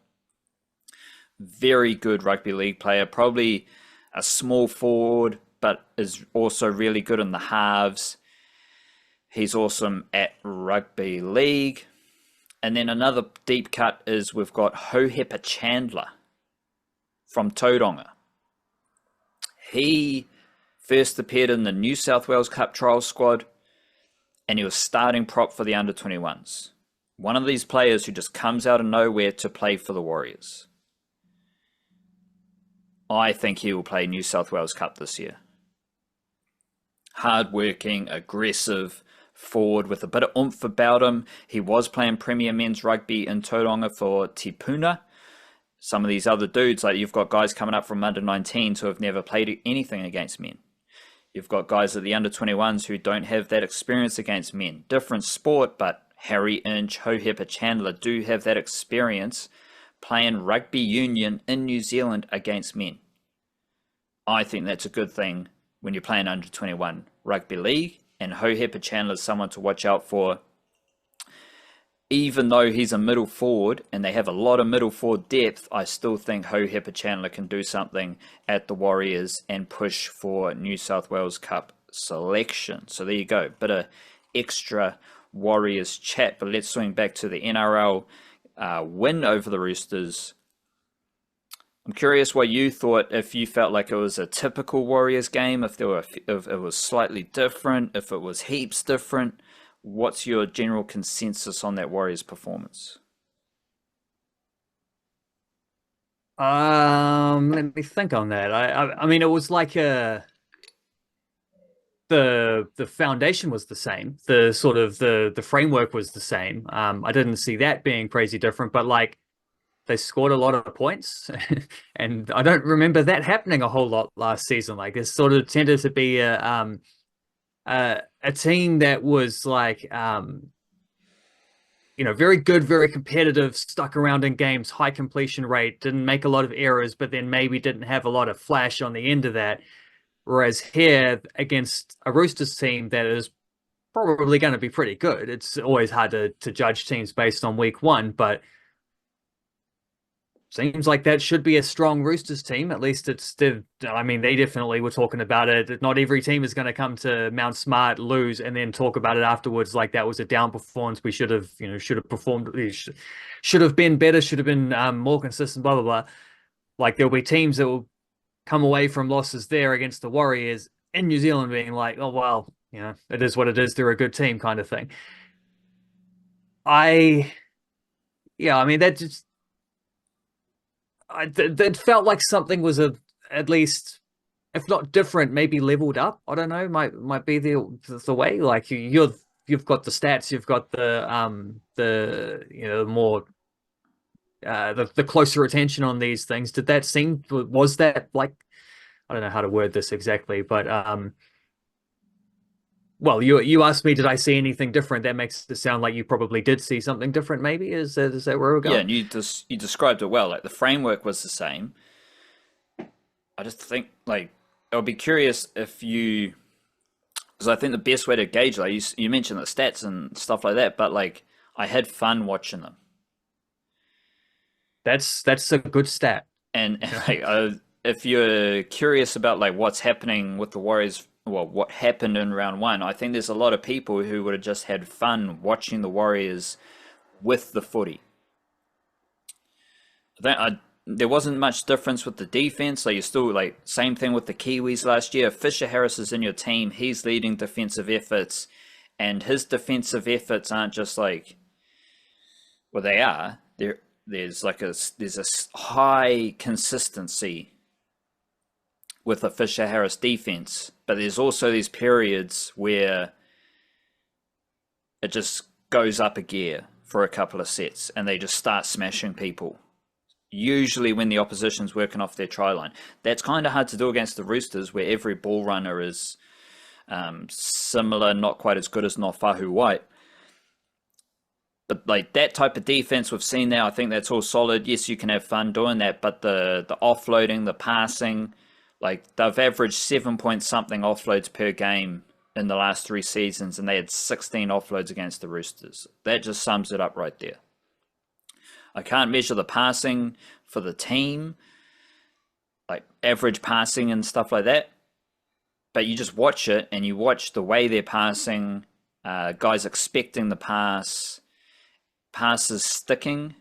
Very good rugby league player. Probably a small forward, but is also really good in the halves. He's awesome at rugby league. And then another deep cut is we've got Hohepa Chandler from Tauranga. He first appeared in the New South Wales Cup trial squad, and he was starting prop for the under-21s. One of these players who just comes out of nowhere to play for the Warriors. I think he will play New South Wales Cup this year. Hard-working, aggressive forward with a bit of oomph about him. He was playing Premier Men's Rugby in Tauranga for Tipuna. Some of these other dudes, like you've got guys coming up from under-19s who have never played anything against men. You've got guys at the under-21s who don't have that experience against men. Different sport, but Harry Inch, Hohepa Chandler do have that experience playing rugby union in New Zealand against men. I think that's a good thing when you're playing under-21 rugby league, and Hohepa Chandler is someone to watch out for. Even though he's a middle forward and they have a lot of middle forward depth, I still think Hohepa Chandler can do something at the Warriors and push for New South Wales Cup selection. So there you go, bit of extra Warriors chat. But let's swing back to the NRL win over the Roosters. I'm curious what you thought, if you felt like it was a typical Warriors game, if it was slightly different, if it was heaps different. What's your general consensus on that Warriors performance? Let me think on that. I mean, it was like the foundation was the same. The sort of the framework was the same. I didn't see that being crazy different, but like they scored a lot of points, and I don't remember that happening a whole lot last season. Like this sort of tended to be a team that was like, very good, very competitive, stuck around in games, high completion rate, didn't make a lot of errors, but then maybe didn't have a lot of flash on the end of that. Whereas here, against a Roosters team that is probably going to be pretty good, it's always hard to judge teams based on week one, but seems like that should be a strong Roosters team. At least they definitely were talking about it. Not every team is going to come to Mount Smart, lose, and then talk about it afterwards like that was a down performance. We should have performed, should have been better, should have been more consistent, blah, blah, blah. Like there'll be teams that will come away from losses there against the Warriors in New Zealand being like, oh, well, it is what it is. They're a good team kind of thing. That felt like something was at least, if not different, maybe leveled up. I don't know, might be the way. Like you've got the stats, you've got the more the closer attention on these things. Was that like, I don't know how to word this exactly, but well, you asked me, did I see anything different? That makes it sound like you probably did see something different, maybe? Is that where we're going? Yeah, and you described it well. Like the framework was the same. I just think, like, I would be curious if you, because I think the best way to gauge, like you mentioned the stats and stuff like that, but like I had fun watching them. That's a good stat. And like, if you're curious about like what's happening with the Warriors, well, what happened in round one, I think there's a lot of people who would have just had fun watching the Warriors with the footy. There wasn't much difference with the defense. So you're still like, same thing with the Kiwis last year. Fisher Harris is in your team. He's leading defensive efforts, and his defensive efforts aren't just like, well, they are. There's a high consistency with the Fisher Harris defense, but there's also these periods where it just goes up a gear for a couple of sets and they just start smashing people. usually when the opposition's working off their try line. That's kind of hard to do against the Roosters, where every ball runner is similar, not quite as good as Nofahu White. But like that type of defense we've seen now, I think that's all solid. Yes, you can have fun doing that, but the offloading, the passing, like they've averaged 7 something offloads per game in the last 3 seasons, and they had 16 offloads against the Roosters. That just sums it up right there. I can't measure the passing for the team, like average passing and stuff like that. But you just watch it, and you watch the way they're passing, guys expecting the pass, passes sticking.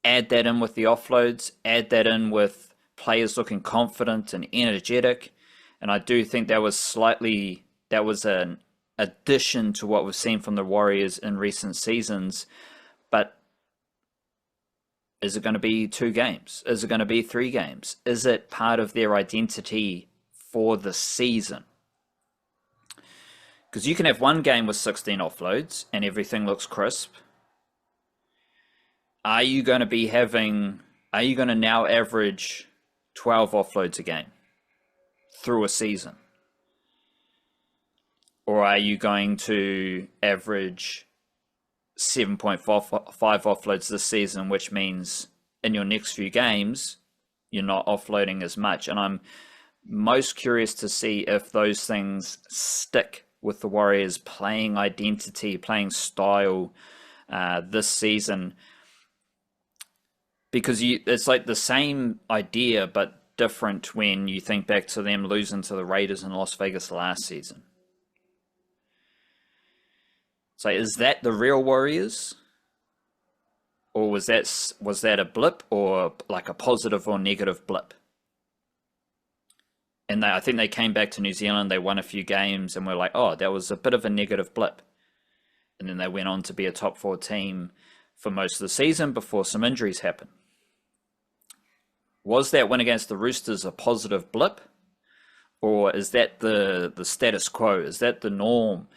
Add that in with the offloads, add that in with players looking confident and energetic. And I do think that was an addition to what we've seen from the Warriors in recent seasons. But is it going to be 2 games? Is it going to be 3 games? Is it part of their identity for the season? Because you can have one game with 16 offloads and everything looks crisp. Are you going to now average 12 offloads a game through a season? Or are you going to average 7.45 offloads this season, which means in your next few games, you're not offloading as much? And I'm most curious to see if those things stick with the Warriors playing identity, playing style this season. Because it's like the same idea, but different when you think back to them losing to the Raiders in Las Vegas last season. So is that the real Warriors? Or was that a blip, or like a positive or negative blip? And I think they came back to New Zealand, they won a few games, and we're like, oh, that was a bit of a negative blip. And then they went on to be a top 4 team for most of the season before some injuries happened. Was that win against the Roosters a positive blip? Or is that the status quo? Is that the norm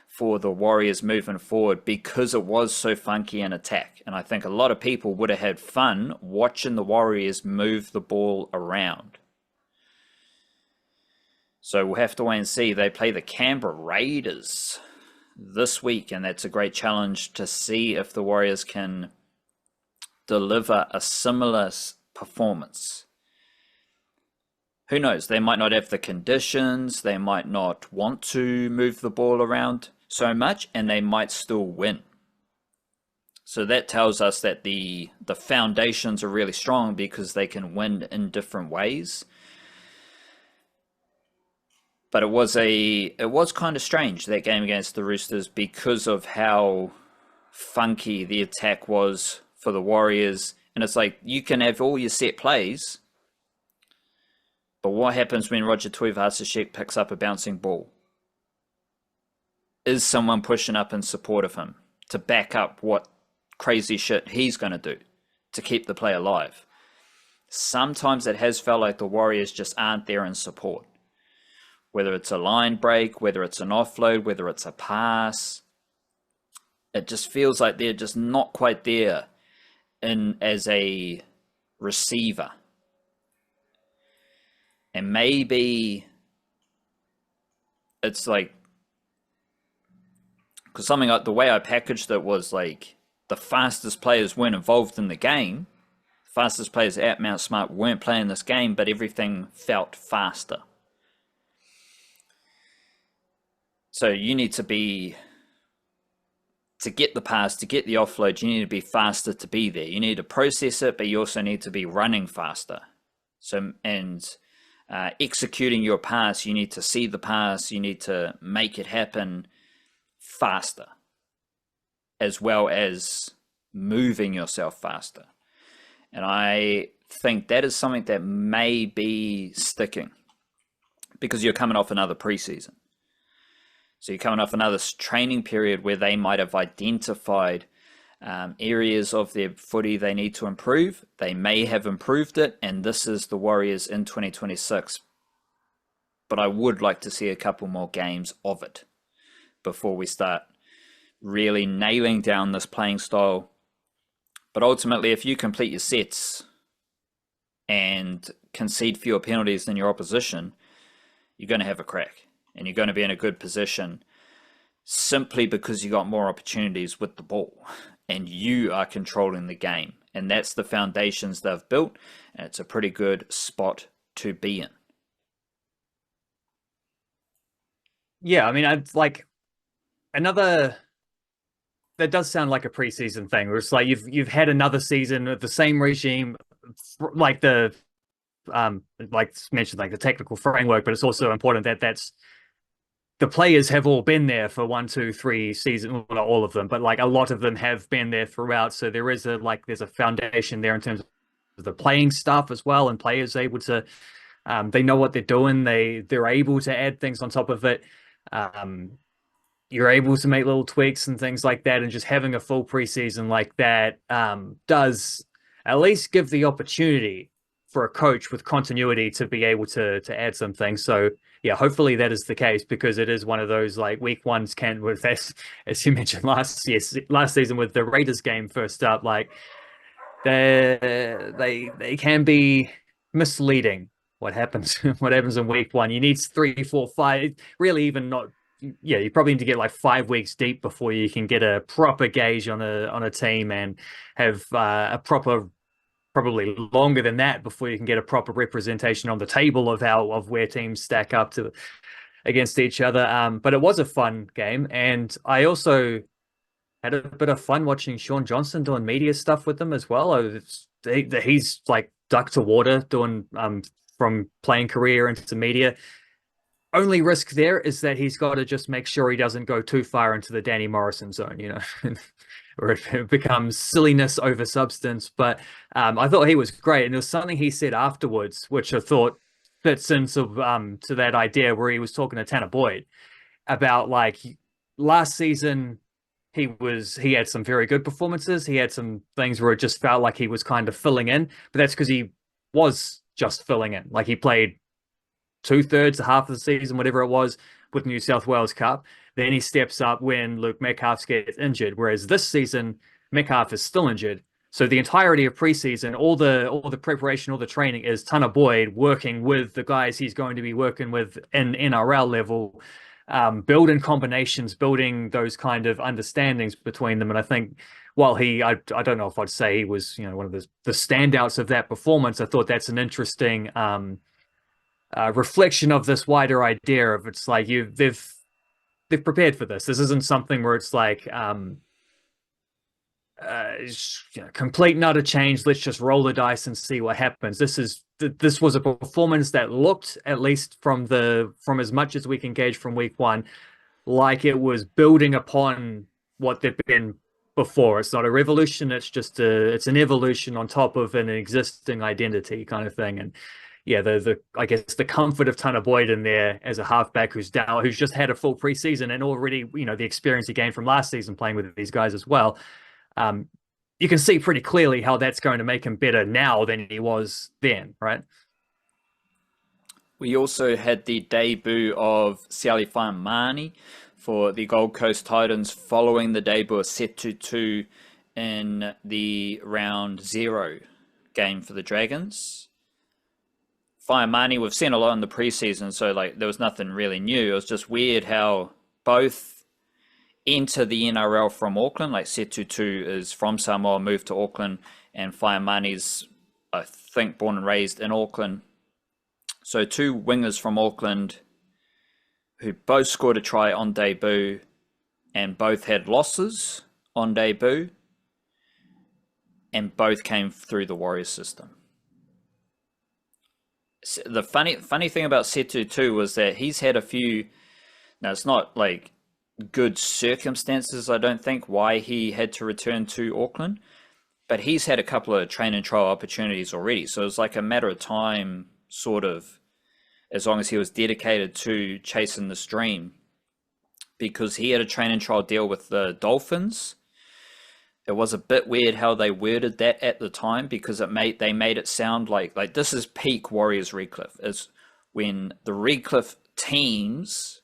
for the Warriors moving forward, because it was so funky in attack? And I think a lot of people would have had fun watching the Warriors move the ball around. So we'll have to wait and see. They play the Canberra Raiders this week, and that's a great challenge to see if the Warriors can deliver a similar performance. Who knows? They might not have the conditions, they might not want to move the ball around so much, and they might still win. So that tells us that the foundations are really strong, because they can win in different ways. But it was kind of strange, that game against the Roosters, because of how funky the attack was for the Warriors. And it's like, you can have all your set plays, but what happens when Roger Tuivasa-Sheck picks up a bouncing ball? Is someone pushing up in support of him to back up what crazy shit he's going to do to keep the play alive? Sometimes it has felt like the Warriors just aren't there in support. Whether it's a line break, whether it's an offload, whether it's a pass, it just feels like they're just not quite there as a receiver. And maybe it's like, because something like the way I packaged it was like, the fastest players weren't involved in the game. The fastest players at Mount Smart weren't playing this game, but everything felt faster. So you need to get the pass, to get the offload, you need to be faster to be there. You need to process it, but you also need to be running faster. So, and executing your pass, you need to see the pass, you need to make it happen faster, as well as moving yourself faster. And I think that is something that may be sticking, because you're coming off another preseason. So you're coming off another training period where they might have identified areas of their footy they need to improve. They may have improved it, and this is the Warriors in 2026. But I would like to see a couple more games of it before we start really nailing down this playing style, But ultimately, if you complete your sets and concede fewer penalties than your opposition, you're going to have a crack and you're going to be in a good position simply because you got more opportunities with the ball and you are controlling the game. And that's the foundations they've built, and it's a pretty good spot to be in. Yeah, I mean, I'd like another. That does sound like a preseason thing, where it's like you've had another season of the same regime, like the like mentioned, like the technical framework, but it's also important that the players have all been there for 1, 2, 3 seasons. Well, not all of them, but like a lot of them have been there throughout. So there's a foundation there in terms of the playing stuff as well, and players able to they know what they're doing. They're able to add things on top of it. You're able to make little tweaks and things like that, and just having a full preseason like that does at least give the opportunity for a coach with continuity to be able to add some things. So yeah, hopefully that is the case, because it is one of those like week ones can, with as you mentioned last season with the Raiders game first up, like they can be misleading. What happens in week one? You need 3, 4, 5, really even not. Yeah, you probably need to get like 5 weeks deep before you can get a proper gauge on a team, and have a proper, probably longer than that before you can get a proper representation on the table of where teams stack up to against each other. But it was a fun game, and I also had a bit of fun watching Sean Johnson doing media stuff with them as well. He's like duck to water doing from playing career into media. Only risk there is that he's got to just make sure he doesn't go too far into the Danny Morrison zone, where it becomes silliness over substance. But I thought he was great, and there was something he said afterwards, which I thought fits into to that idea, where he was talking to Tanner Boyd about like last season. He had some very good performances. He had some things where it just felt like he was kind of filling in, but that's because he was just filling in. Like he played 2/3 to half of the season, whatever it was, with New South Wales Cup. Then he steps up when Luke Metcalf gets injured. Whereas this season, Metcalf is still injured. So the entirety of preseason, all the preparation, all the training is Tanner Boyd working with the guys he's going to be working with in NRL level, building combinations, building those kind of understandings between them. And I think while I don't know if I'd say he was one of the standouts of that performance, I thought that's an interesting reflection of this wider idea of, it's like they've prepared for this. This isn't something where it's like complete and utter change. Let's just roll the dice and see what happens. This was a performance that looked, at least from as much as we can gauge from week one, like it was building upon what they've been before. It's not a revolution. It's just it's an evolution on top of an existing identity kind of thing. And yeah, I guess the comfort of Tanner Boyd in there as a halfback who's just had a full preseason, and already the experience he gained from last season playing with these guys as well. You can see pretty clearly how that's going to make him better now than he was then, right? We also had the debut of Siale Faeamani for the Gold Coast Titans, following the debut of Setu Tu in the round 0 game for the Dragons. Faeamani, we've seen a lot in the preseason, so like there was nothing really new. It was just weird how both enter the NRL from Auckland. Like Setu Tu is from Samoa, moved to Auckland, and Faeamani's, I think, born and raised in Auckland. So 2 wingers from Auckland who both scored a try on debut and both had losses on debut, and both came through the Warriors system. The funny thing about Setu Tu was that he's had a few, now it's not like good circumstances, I don't think, why he had to return to Auckland, but he's had a couple of train and trial opportunities already. So it's like a matter of time, sort of, as long as he was dedicated to chasing this dream, because he had a train and trial deal with the Dolphins. It was a bit weird how they worded that at the time, because they made it sound like this is peak Warriors Redcliffe, is when the Redcliffe teams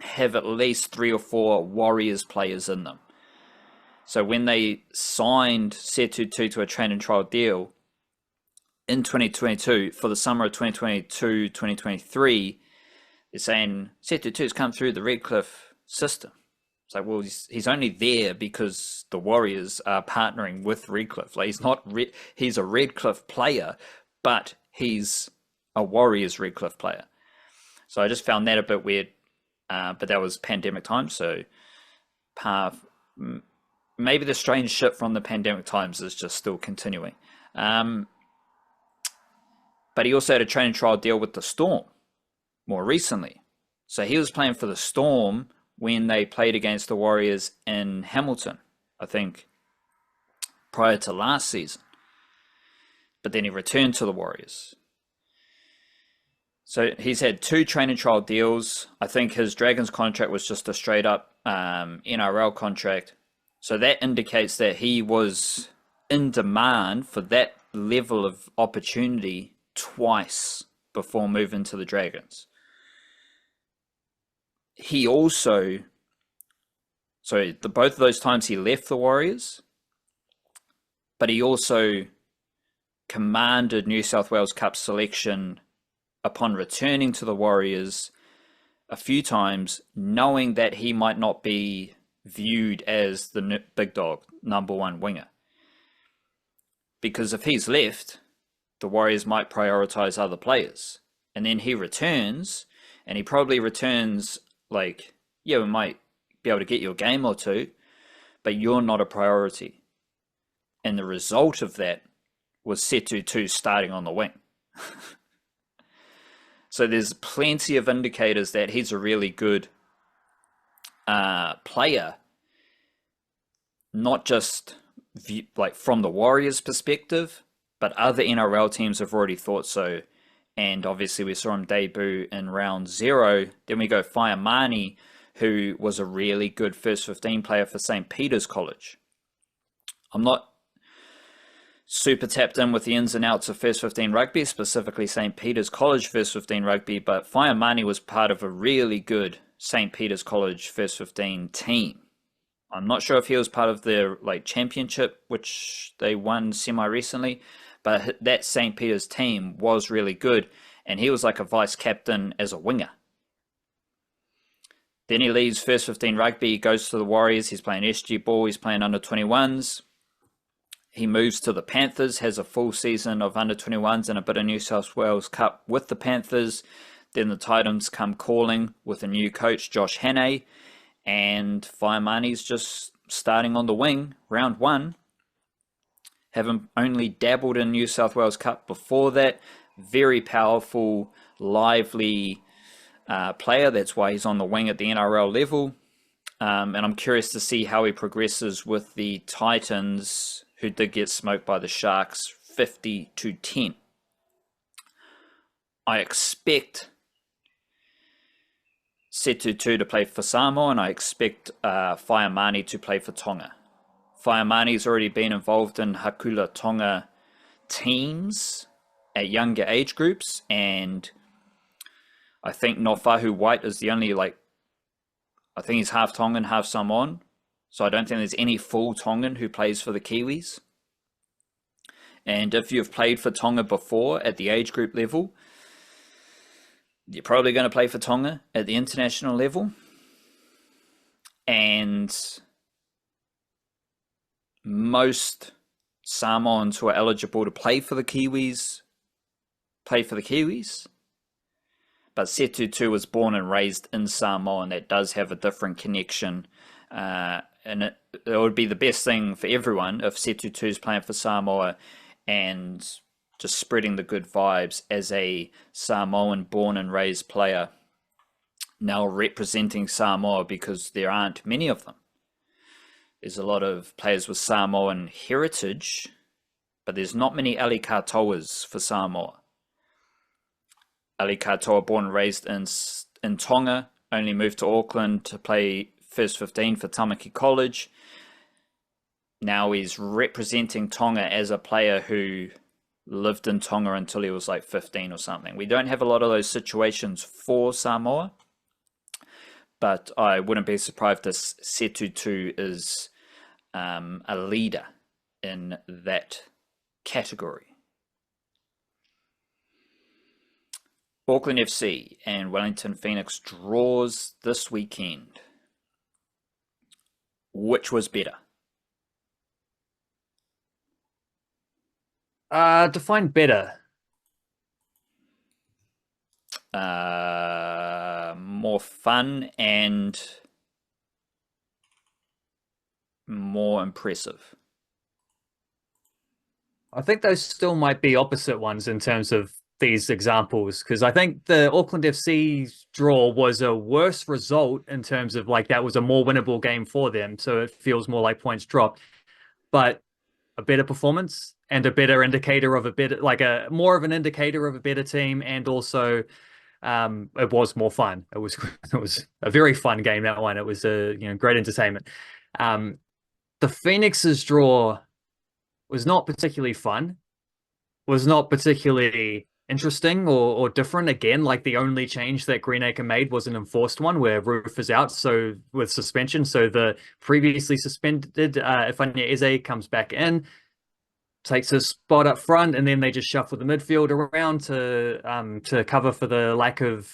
have at least 3 or 4 Warriors players in them. So when they signed Setu Tu to a training trial deal in 2022 for the summer of 2022-2023, they're saying Setu Tu's come through the Redcliffe system. It's like, well, he's only there because the Warriors are partnering with Redcliffe. Like, he's a Redcliffe player, but he's a Warriors Redcliffe player. So I just found that a bit weird. But that was pandemic time, so maybe the strange shit from the pandemic times is just still continuing. But he also had a training trial deal with the Storm more recently. So he was playing for the Storm when they played against the Warriors in Hamilton, I think, prior to last season. But then he returned to the Warriors. So he's had 2 training trial deals. I think his Dragons contract was just a straight up NRL contract. So that indicates that he was in demand for that level of opportunity twice before moving to the Dragons. He also, both of those times he left the Warriors, but he also commanded New South Wales Cup selection upon returning to the Warriors a few times, knowing that he might not be viewed as the big dog, number 1 winger. Because if he's left, the Warriors might prioritize other players. And then he returns, and he probably returns like, yeah, we might be able to get you a game or 2, but you're not a priority. And the result of that was Setu Tu starting on the wing. So there's plenty of indicators that he's a really good player, not just like from the Warriors' perspective, but other NRL teams have already thought so. And obviously we saw him debut in round 0. Then we go Faeamani, who was a really good first 15 player for St. Peter's College. I'm not super tapped in with the ins and outs of first 15 rugby, specifically St. Peter's College first 15 rugby, but Faeamani was part of a really good St. Peter's College first 15 team. I'm not sure if he was part of their championship, which they won semi-recently, but that St. Peter's team was really good, and he was like a vice captain as a winger. Then he leaves first 15 rugby, goes to the Warriors, he's playing SG ball, he's playing under 21s. He moves to the Panthers, has a full season of under 21s and a bit of New South Wales Cup with the Panthers. Then the Titans come calling with a new coach, Josh Hannay, and Faeamani's just starting on the wing, round 1. Having only dabbled in New South Wales Cup before that. Very powerful, lively player. That's why he's on the wing at the NRL level. And I'm curious to see how he progresses with the Titans, who did get smoked by the Sharks 50-10. I expect Setu Tu to play for Samoa, and I expect Faeamani to play for Tonga. Faeamani's already been involved in Hakula Tonga teams at younger age groups, and I think Nofahu White is the only, I think he's half Tongan, half Samoan, so I don't think there's any full Tongan who plays for the Kiwis. And if you've played for Tonga before at the age group level, you're probably going to play for Tonga at the international level. And most Samoans who are eligible to play for the Kiwis play for the Kiwis. But Setu Tu was born and raised in Samoa, and that does have a different connection. And it would be the best thing for everyone if Setu Tu's playing for Samoa and just spreading the good vibes as a Samoan born and raised player now representing Samoa, because there aren't many of them. There's a lot of players with Samoan heritage, but there's not many Ali Katoas for Samoa. Ali Katoa, born and raised in Tonga, only moved to Auckland to play first 15 for Tamaki College. Now he's representing Tonga as a player who lived in Tonga until he was 15 or something. We don't have a lot of those situations for Samoa, but I wouldn't be surprised if Setu Tu is a leader in that category. Auckland FC and Wellington Phoenix draws this weekend. Which was better? Define better. More fun and more impressive. I think those still might be opposite ones in terms of these examples, because I think the Auckland FC's draw was a worse result in terms of like that was a more winnable game for them, so it feels more like points dropped, but a better performance and a better indicator of a better, like a more of an indicator of a better team, and also it was more fun. It was it was a very fun game, that one. It was a great entertainment. The Phoenix's draw was not particularly fun, was not particularly interesting or different. Again, like the only change that Greenacre made was an enforced one where Roof is out, so with suspension. So the previously suspended Ifania Eze comes back in, takes his spot up front, and then they just shuffle the midfield around to cover for the lack of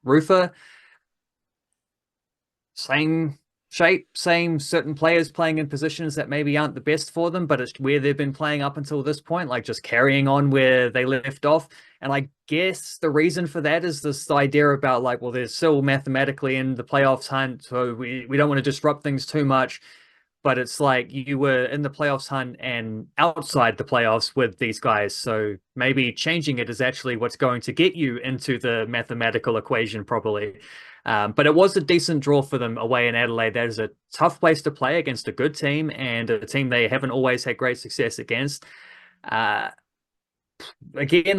Roofer. Same shape, same certain players playing in positions that maybe aren't the best for them, but it's where they've been playing up until this point, like just carrying on where they left off. And I guess the reason for that is this idea about like, well, they're still mathematically in the playoffs hunt, so we don't want to disrupt things too much. But it's like you were in the playoffs hunt and outside the playoffs with these guys. So maybe changing it is actually what's going to get you into the mathematical equation properly. But it was a decent draw for them away in Adelaide. That is a tough place to play against a good team and a team they haven't always had great success against. Again,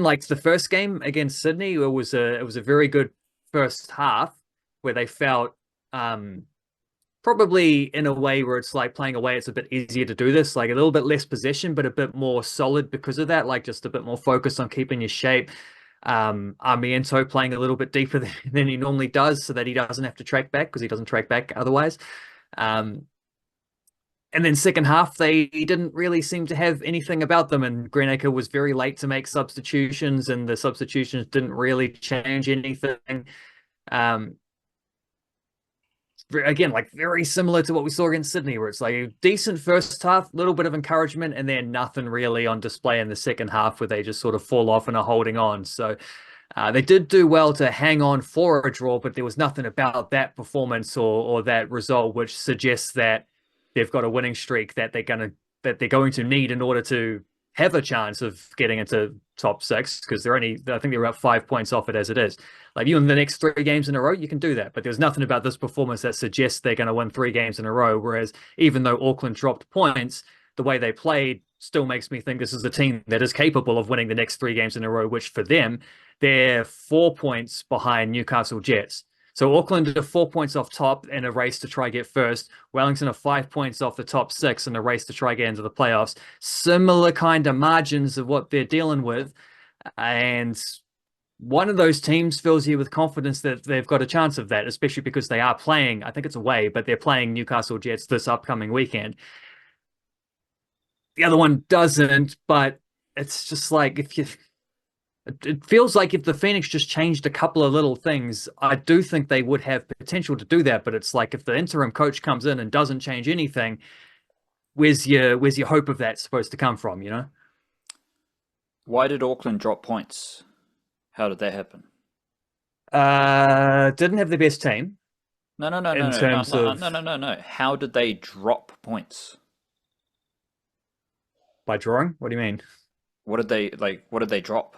like the first game against Sydney, it was a very good first half where they felt probably in a way where it's like playing away, it's a bit easier to do this, like a little bit less possession, but a bit more solid because of that, like just a bit more focus on keeping your shape. Armiento playing a little bit deeper than he normally does so that he doesn't have to track back because he doesn't track back otherwise. And then second half, they didn't really seem to have anything about them, and Greenacre was very late to make substitutions, and the substitutions didn't really change anything. Again, like very similar to what we saw against Sydney, where it's like a decent first half, little bit of encouragement, and then nothing really on display in the second half where they just sort of fall off and are holding on. So they did do well to hang on for a draw, but there was nothing about that performance or that result which suggests that they've got a winning streak that they're going to need in order to have a chance of getting into top six, because I think they're about 5 points off it as it is. Like you in the next 3 games in a row, you can do that. But there's nothing about this performance that suggests they're going to win 3 games in a row. Whereas even though Auckland dropped points, the way they played still makes me think this is a team that is capable of winning the next 3 games in a row, which for them, they're 4 points behind Newcastle Jets. So Auckland are 4 points off top in a race to try get first. Wellington are 5 points off the top 6 in a race to try get into the playoffs. Similar kind of margins of what they're dealing with. And one of those teams fills you with confidence that they've got a chance of that, especially because they are playing, I think it's away, but they're playing Newcastle Jets this upcoming weekend. The other one doesn't, but it's just like it feels like if the Phoenix just changed a couple of little things, I do think they would have potential to do that. But it's like if the interim coach comes in and doesn't change anything, where's your hope of that supposed to come from, Why did Auckland drop points? How did that happen? Didn't have the best team. No. How did they drop points? By drawing? What do you mean? What did they drop?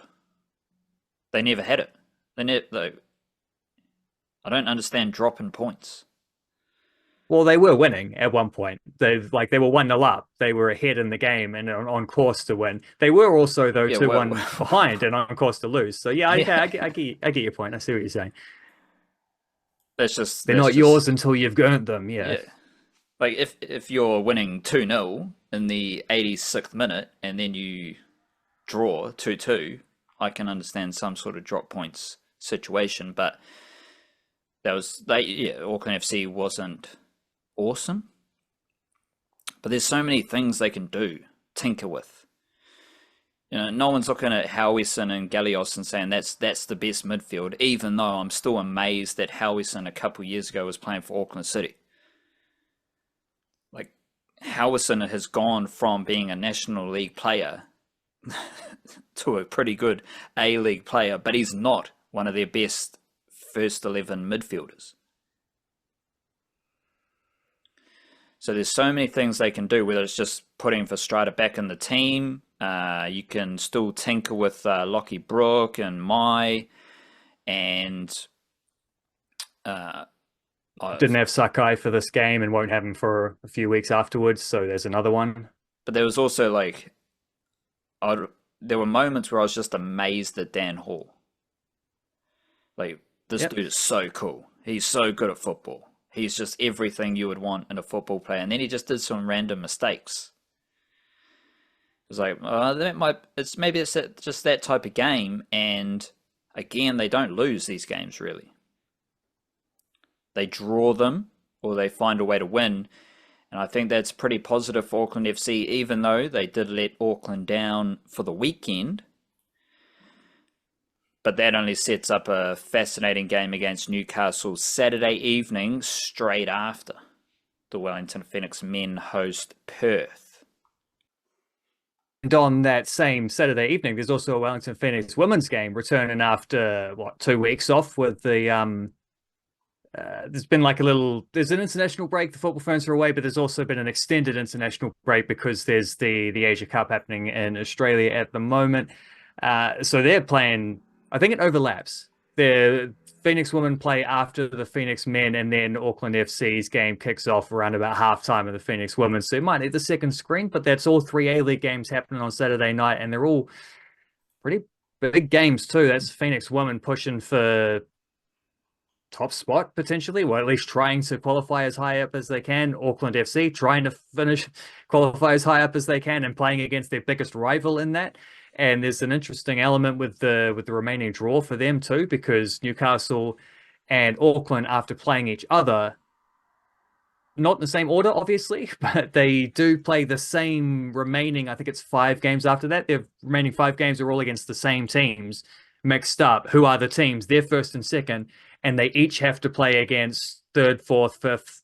They never had it. I don't understand dropping points. Well, they were winning at one point. They were 1-0 up. They were ahead in the game and on course to win. They were also 2-1 behind and on course to lose. So I get your point. I see what you're saying. They're not yours until you've earned them. Yeah. Like if you're winning 2-0 in the 86th minute and then you draw 2-2, I can understand some sort of drop points situation, but Auckland FC wasn't awesome, But there's so many things they can do, tinker with. You know, no one's looking at Howison and Gallios and saying that's the best midfield, even though I'm still amazed that Howison a couple of years ago was playing for Auckland City. Like, Howison has gone from being a National League player to a pretty good A-League player, but he's not one of their best first 11 midfielders. So there's so many things they can do, whether it's just putting Verstraete back in the team. You can still tinker with Lockie Brook and Mai, and didn't have Sakai for this game and won't have him for a few weeks afterwards, so there's another one. But there was also like, there were moments where I was just amazed at Dan Hall. Like, this dude is so cool. He's so good at football. He's just everything you would want in a football player. And then he just did some random mistakes. It's like, maybe it's just that type of game. And again, they don't lose these games, really. They draw them, or they find a way to win. And I think that's pretty positive for Auckland FC, even though they did let Auckland down for the weekend. But that only sets up a fascinating game against Newcastle Saturday evening, straight after the Wellington Phoenix men host Perth. And on that same Saturday evening, there's also a Wellington Phoenix women's game returning after, 2 weeks off with the... there's been like there's an international break, the Football Ferns are away, but there's also been an extended international break because there's the Asia Cup happening in Australia at the moment. So they're playing... I think it overlaps. The Phoenix women play after the Phoenix men, and then Auckland FC's game kicks off around about halftime of the Phoenix women. So it might need the second screen, but that's all 3 A-League games happening on Saturday night, and they're all pretty big games too. That's Phoenix women pushing for top spot potentially, or at least trying to qualify as high up as they can. Auckland FC trying to qualify as high up as they can, and playing against their biggest rival in that. And there's an interesting element with the remaining draw for them too, because Newcastle and Auckland, after playing each other, not in the same order, obviously, but they do play the same remaining, I think it's 5 games after that. Their remaining 5 games are all against the same teams mixed up. Who are the teams? They're first and second, and they each have to play against 3rd, 4th, 5th,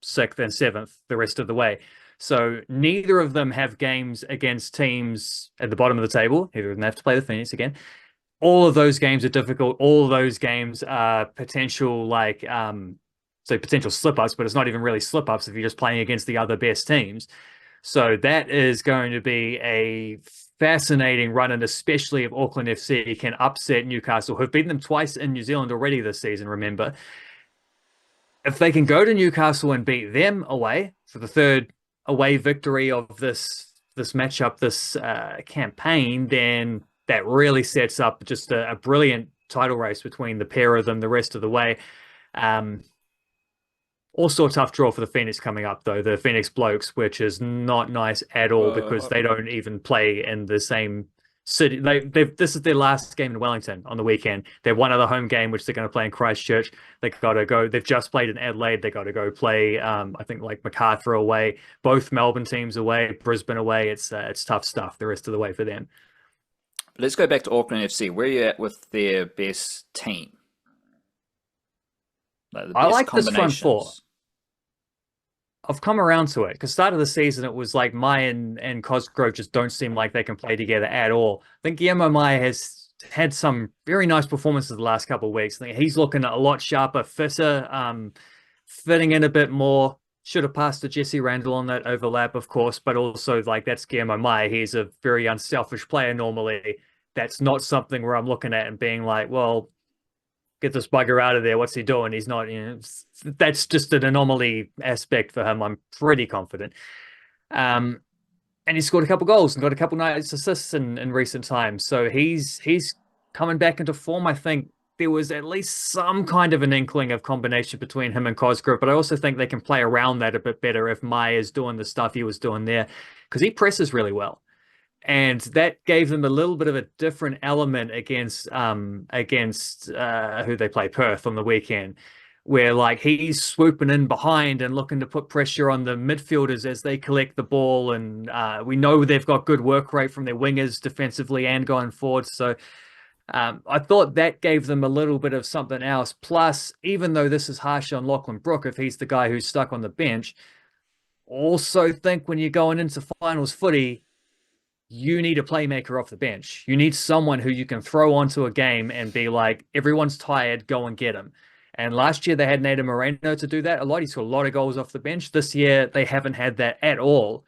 6th, and 7th the rest of the way. So neither of them have games against teams at the bottom of the table. Neither of them have to play the Phoenix again. All of those games are difficult. All of those games are potential, potential slip-ups, but it's not even really slip-ups if you're just playing against the other best teams. So that is going to be a fascinating run, and especially if Auckland FC can upset Newcastle, who've beaten them twice in New Zealand already this season, remember. If they can go to Newcastle and beat them away for the 3rd away victory of this matchup, this campaign, then that really sets up just a brilliant title race between the pair of them the rest of the way. Also a tough draw for the Phoenix coming up, though. The Phoenix Blokes, which is not nice at all because they don't even play in the same city. This is their last game in Wellington on the weekend. They have one other home game, which they're going to play in Christchurch. They got to go. They've just played in Adelaide. They got to go play. I think like MacArthur away. Both Melbourne teams away. Brisbane away. It's tough stuff the rest of the way for them. Let's go back to Auckland FC. Where are you at with their best team? I like this front 4. I've come around to it because start of the season it was like Mai and Cosgrove just don't seem like they can play together at all. I think Guillermo Mai has had some very nice performances the last couple of weeks. I think he's looking a lot sharper, fitter, fitting in a bit more. Should have passed to Jesse Randell on that overlap, of course, but also like that's Guillermo Mai. He's a very unselfish player normally. That's not something where I'm looking at and being like, well, get this bugger out of there. What's he doing? He's not, that's just an anomaly aspect for him. I'm pretty confident. And he scored a couple goals and got a couple nice assists in recent times. So he's coming back into form. I think there was at least some kind of an inkling of combination between him and Cosgrove, but I also think they can play around that a bit better if Mai is doing the stuff he was doing there, because he presses really well. And that gave them a little bit of a different element against who they play, Perth, on the weekend, where like he's swooping in behind and looking to put pressure on the midfielders as they collect the ball. And we know they've got good work rate from their wingers defensively and going forward. So I thought that gave them a little bit of something else. Plus, even though this is harsh on Lachlan Brook, if he's the guy who's stuck on the bench, also think when you're going into finals footy, you need a playmaker off the bench. You need someone who you can throw onto a game and be like, everyone's tired, go and get him. And last year they had Nader Moreno to do that a lot. He scored a lot of goals off the bench. This year they haven't had that at all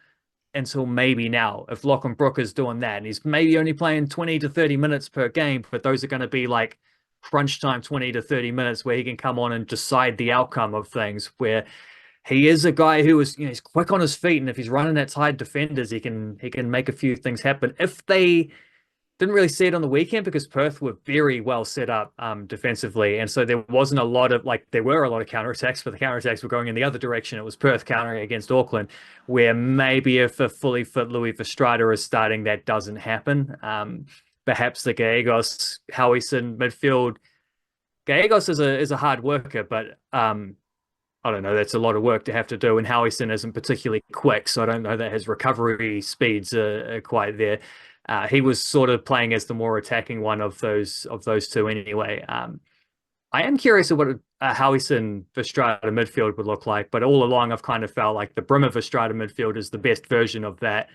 until maybe now. If Lachlan Brook is doing that, and he's maybe only playing 20 to 30 minutes per game, but those are going to be like crunch time 20 to 30 minutes where he can come on and decide the outcome of things, where he is a guy who is, he's quick on his feet, and if he's running at tight defenders, he can make a few things happen. If they didn't really see it on the weekend because Perth were very well set up defensively, and so there wasn't a lot of there were a lot of counterattacks, but the counterattacks were going in the other direction. It was Perth countering against Auckland, where maybe if a fully fit Louis Verstrada is starting, that doesn't happen. Perhaps the Gallegos, Howison midfield. Gallegos is a hard worker, but I don't know, that's a lot of work to have to do, and Howison isn't particularly quick, so I don't know that his recovery speeds are quite there. He was sort of playing as the more attacking one of those two anyway. I am curious of what a Howison Verstrada midfield would look like, but all along I've kind of felt like the Brimmer Verstrada midfield is the best version of that.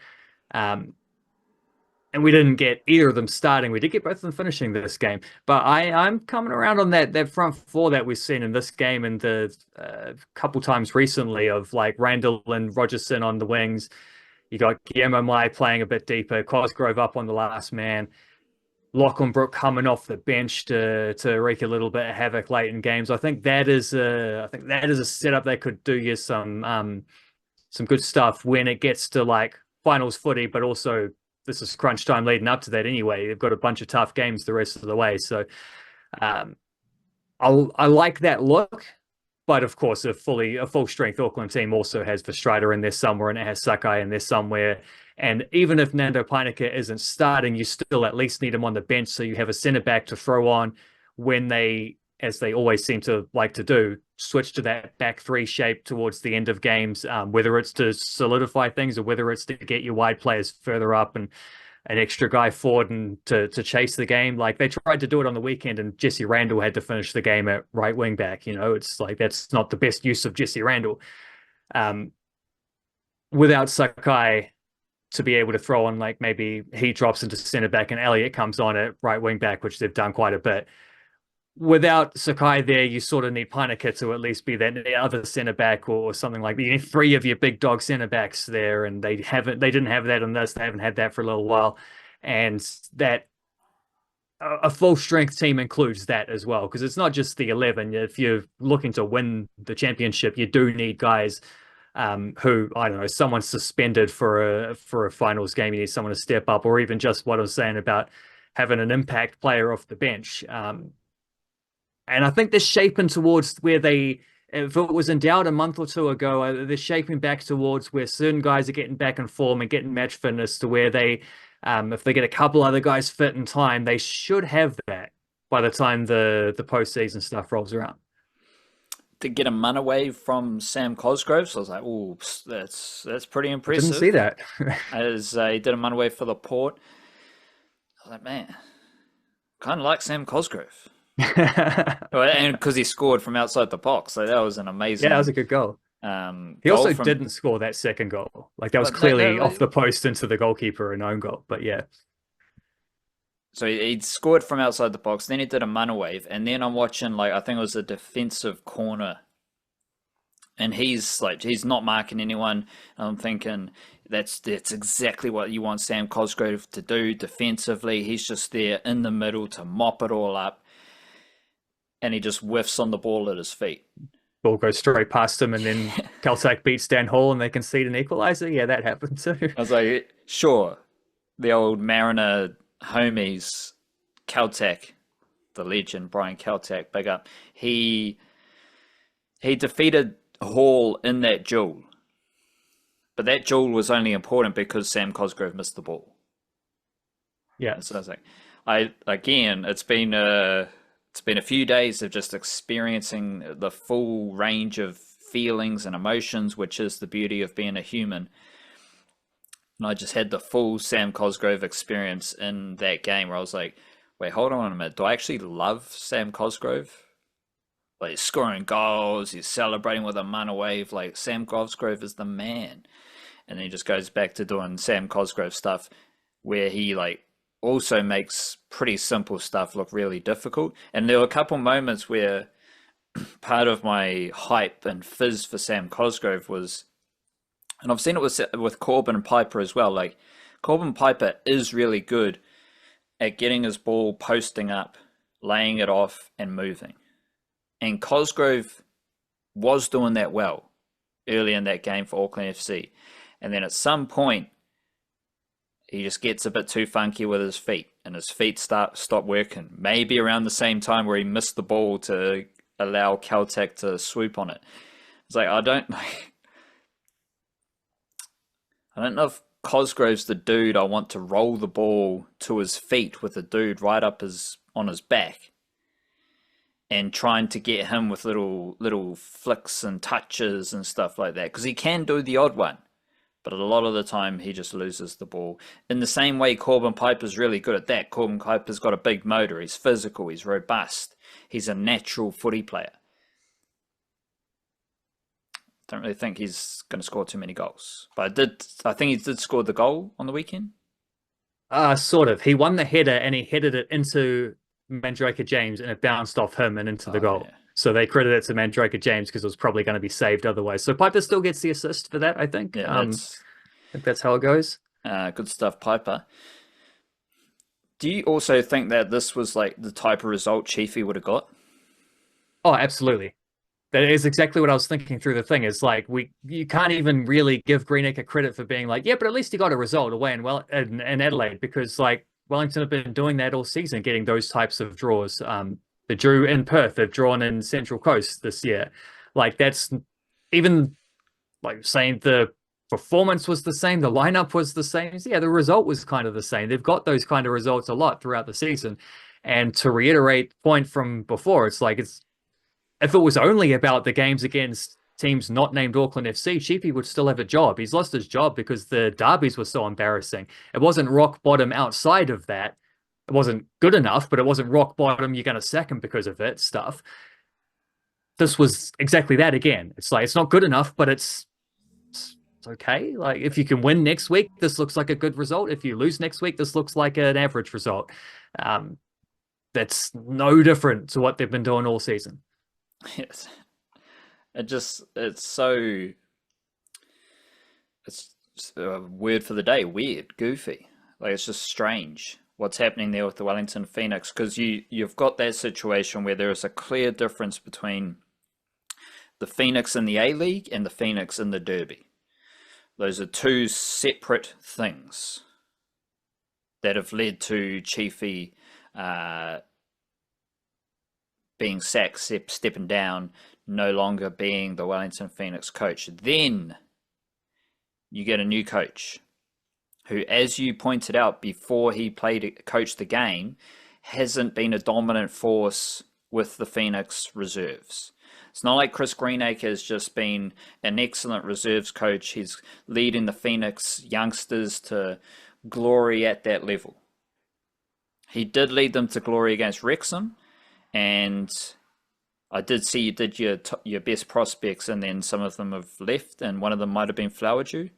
And we didn't get either of them starting. We did get both of them finishing this game. But I'm coming around on that front four that we've seen in this game and the couple times recently of like Randell and Rogerson on the wings. You got Guillermo Mai playing a bit deeper, Cosgrove up on the last man, Lachlan Brook coming off the bench to wreak a little bit of havoc late in games. I think that is a setup that could do you some good stuff when it gets to like finals footy, but also this is crunch time leading up to that anyway. They've got a bunch of tough games the rest of the way. So I like that look. But of course, a full strength Auckland team also has Verstrada in there somewhere, and it has Sakai in there somewhere. And even if Nando Painaka isn't starting, you still at least need him on the bench, so you have a centre back to throw on when they, as they always seem to like to do, switch to that back three shape towards the end of games, whether it's to solidify things or whether it's to get your wide players further up and an extra guy forward and to chase the game. Like they tried to do it on the weekend, and Jesse Randell had to finish the game at right wing back. It's like that's not the best use of Jesse Randell. Without Sakai to be able to throw on, like maybe he drops into centre back and Elliott comes on at right wing back, which they've done quite a bit. Without Sakai there, you sort of need Painaka to at least be that other centre back or something like that. You need three of your big dog centre backs there, and they didn't have that in this. They haven't had that for a little while, and that a full strength team includes that as well, because it's not just the 11. If you're looking to win the championship, you do need guys who, I don't know, someone's suspended for a finals game. You need someone to step up, or even just what I was saying about having an impact player off the bench. And I think they're shaping towards where if it was in doubt a month or two ago, they're shaping back towards where certain guys are getting back in form and getting match fitness to where they, if they get a couple other guys fit in time, they should have that by the time the postseason stuff rolls around. To get a man away from Sam Cosgrove, so I was like, "Oh, that's pretty impressive." Didn't see that. As he did a man away for the Port. I was like, man, kind of like Sam Cosgrove. And because he scored from outside the box, so that was an amazing. Yeah, that was a good goal. He also didn't score that second goal. Like that was clearly off the post into the goalkeeper, an own goal. But yeah. So he scored from outside the box. Then he did a mana wave, and then I'm watching I think it was a defensive corner, and he's not marking anyone. And I'm thinking that's exactly what you want Sam Cosgrove to do defensively. He's just there in the middle to mop it all up. And he just whiffs on the ball at his feet. Ball goes straight past him, and then Caltech beats Dan Hall, and they concede an equaliser. Yeah, that happened too. I was like, sure, the old Mariner homies, Caltech, the legend, Brian Caltech, big up. He defeated Hall in that duel. But that duel was only important because Sam Cosgrove missed the ball. Yeah. So I was like, it's been it's been a few days of just experiencing the full range of feelings and emotions, which is the beauty of being a human. And I just had the full Sam Cosgrove experience in that game where I was like, wait, hold on a minute. Do I actually love Sam Cosgrove? Like, he's scoring goals, he's celebrating with a mana wave. Like, Sam Cosgrove is the man. And then he just goes back to doing Sam Cosgrove stuff where he, like, also makes pretty simple stuff look really difficult. And there were a couple moments where part of my hype and fizz for Sam Cosgrove was, and I've seen it with Corbin Piper as well. Like, Corbin Piper is really good at getting his ball posting up, laying it off, and moving. And Cosgrove was doing that well early in that game for Auckland FC. And then at some point, he just gets a bit too funky with his feet, and his feet stop working. Maybe around the same time where he missed the ball to allow Caltech to swoop on it. It's like, I don't know if Cosgrove's the dude I want to roll the ball to his feet with a dude right up on his back and trying to get him with little flicks and touches and stuff like that, because he can do the odd one, but a lot of the time he just loses the ball. In the same way, Corbin Piper's really good at that. Corbin Piper's got a big motor, he's physical, he's robust, he's a natural footy player. Don't really think he's going to score too many goals, but I think he did score the goal on the weekend. Sort of. He won the header and he headed it into Mandrake James and it bounced off him and into the goal. Yeah. So they credit it to Mandrake James because it was probably going to be saved otherwise. So Piper still gets the assist for that, I think. Yeah, I think that's how it goes. Good stuff, Piper. Do you also think that this was like the type of result Chiefy would have got? Oh, absolutely. That is exactly what I was thinking through the thing. Is like you can't even really give Greenacre credit for being like, yeah, but at least he got a result away in Adelaide, because like Wellington have been doing that all season, getting those types of draws. They drew in Perth, they've drawn in Central Coast this year. Like, that's even like saying the performance was the same, the lineup was the same. Yeah, the result was kind of the same. They've got those kind of results a lot throughout the season. And to reiterate point from before, it's like, if it was only about the games against teams not named Auckland FC, Chiefy would still have a job. He's lost his job because the derbies were so embarrassing. It wasn't rock bottom outside of that. It wasn't good enough, but it wasn't rock bottom, you're going to sack him because of it stuff. This was exactly that again. It's like, it's not good enough, but it's okay. Like, if you can win next week, this looks like a good result. If you lose next week, this looks like an average result. That's no different to what they've been doing all season. Yes. It's a word for the day, weird, goofy. Like, it's just strange what's happening there with the Wellington Phoenix, because you've got that situation where there is a clear difference between the Phoenix in the A-League and the Phoenix in the Derby. Those are two separate things that have led to Chiefy being sacked, stepping down, no longer being the Wellington Phoenix coach. Then you get a new coach who, as you pointed out before he coached the game, hasn't been a dominant force with the Phoenix reserves. It's not like Chris Greenacre has just been an excellent reserves coach. He's leading the Phoenix youngsters to glory at that level. He did lead them to glory against Wrexham, and I did see you did your best prospects, and then some of them have left, and one of them might have been Flowerdew.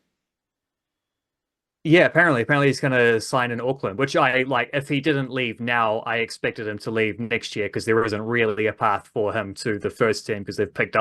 Yeah, apparently he's going to sign in Auckland, which I like. If he didn't leave now, I expected him to leave next year, because there isn't really a path for him to the first team, because they've picked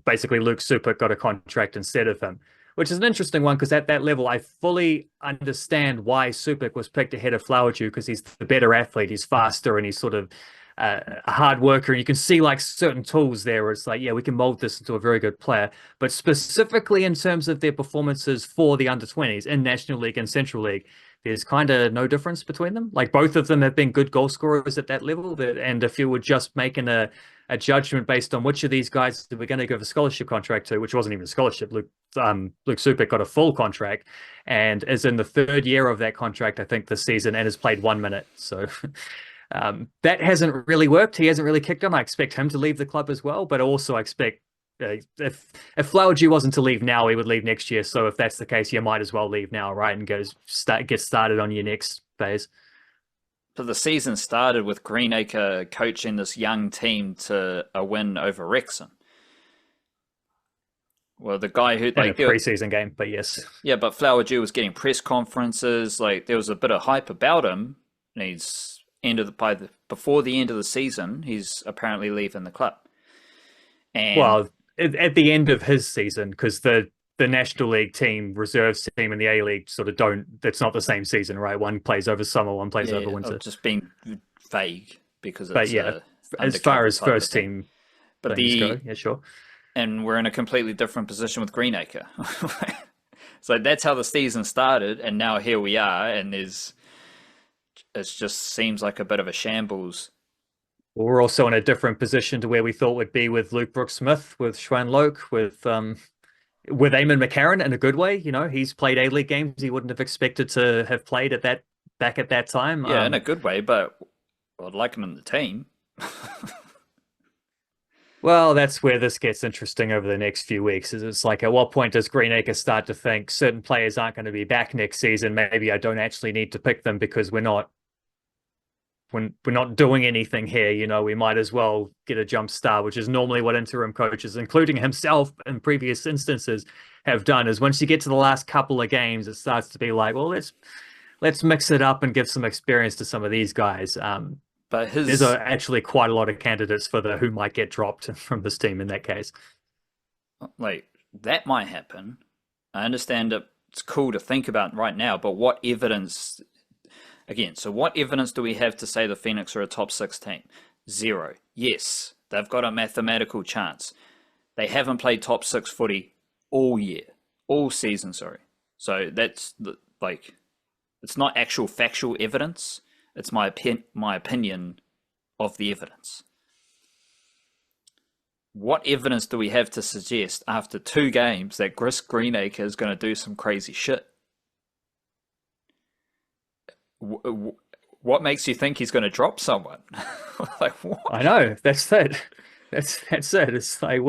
basically Luke Super got a contract instead of him, which is an interesting one, because at that level, I fully understand why Supik was picked ahead of Flowerdew, because he's the better athlete, he's faster, and he's sort of a hard worker. And you can see like certain tools there where it's like, yeah, we can mold this into a very good player. But specifically in terms of their performances for the under-20s in National League and Central League, there's kind of no difference between them. Like, both of them have been good goal scorers at that level. And if you were just making a judgment based on which of these guys that we're going to give a scholarship contract to, which wasn't even a scholarship, Luke Supik got a full contract and is in the third year of that contract, I think, this season, and has played 1 minute. So That hasn't really worked. He hasn't really kicked on. I expect him to leave the club as well, but also I expect if Flowerdew wasn't to leave now, he would leave next year. So if that's the case, you might as well leave now, right? And get started on your next phase. But the season started with Greenacre coaching this young team to a win over Wrexham. Well, the guy who in a preseason game, but yes, yeah, but Flowerdew was getting press conferences. Like there was a bit of hype about him. And he's before the end of the season, he's apparently leaving the club. And well, at the end of his season, because the National League team, reserves team, and the A-League sort of don't. It's not the same season, right? One plays over summer, one plays over winter. Just being vague because but yeah, as far as first team, but go, yeah, sure. And we're in a completely different position with Greenacre. So that's how the season started, and now here we are, and it just seems like a bit of a shambles. Well, we're also in a different position to where we thought we'd be with Luke Brooks-Smith, with Schwan Loke, with Eamon McCarron in a good way. You know, he's played A-League games he wouldn't have expected to have played back at that time. Yeah, in a good way, but I'd like him in the team. Well, that's where this gets interesting over the next few weeks. Is it's like, at what point does Greenacre start to think certain players aren't going to be back next season? Maybe I don't actually need to pick them because we're not doing anything here. You know, we might as well get a jump start, which is normally what interim coaches, including himself in previous instances, have done. Is once you get to the last couple of games, it starts to be like, well, let's mix it up and give some experience to some of these guys. But there's actually quite a lot of candidates for who might get dropped from this team in that case. Like, that might happen. I understand it's cool to think about right now, but what evidence... Again, so what evidence do we have to say the Phoenix are a top 6 team? 0. Yes, they've got a mathematical chance. They haven't played top 6 footy all season, sorry. So that's, like, it's not actual factual evidence. It's my opinion of the evidence. What evidence do we have to suggest after 2 games that Chris Greenacre is going to do some crazy shit? What makes you think he's going to drop someone? Like, what? I know, that's it. That's it. It's like,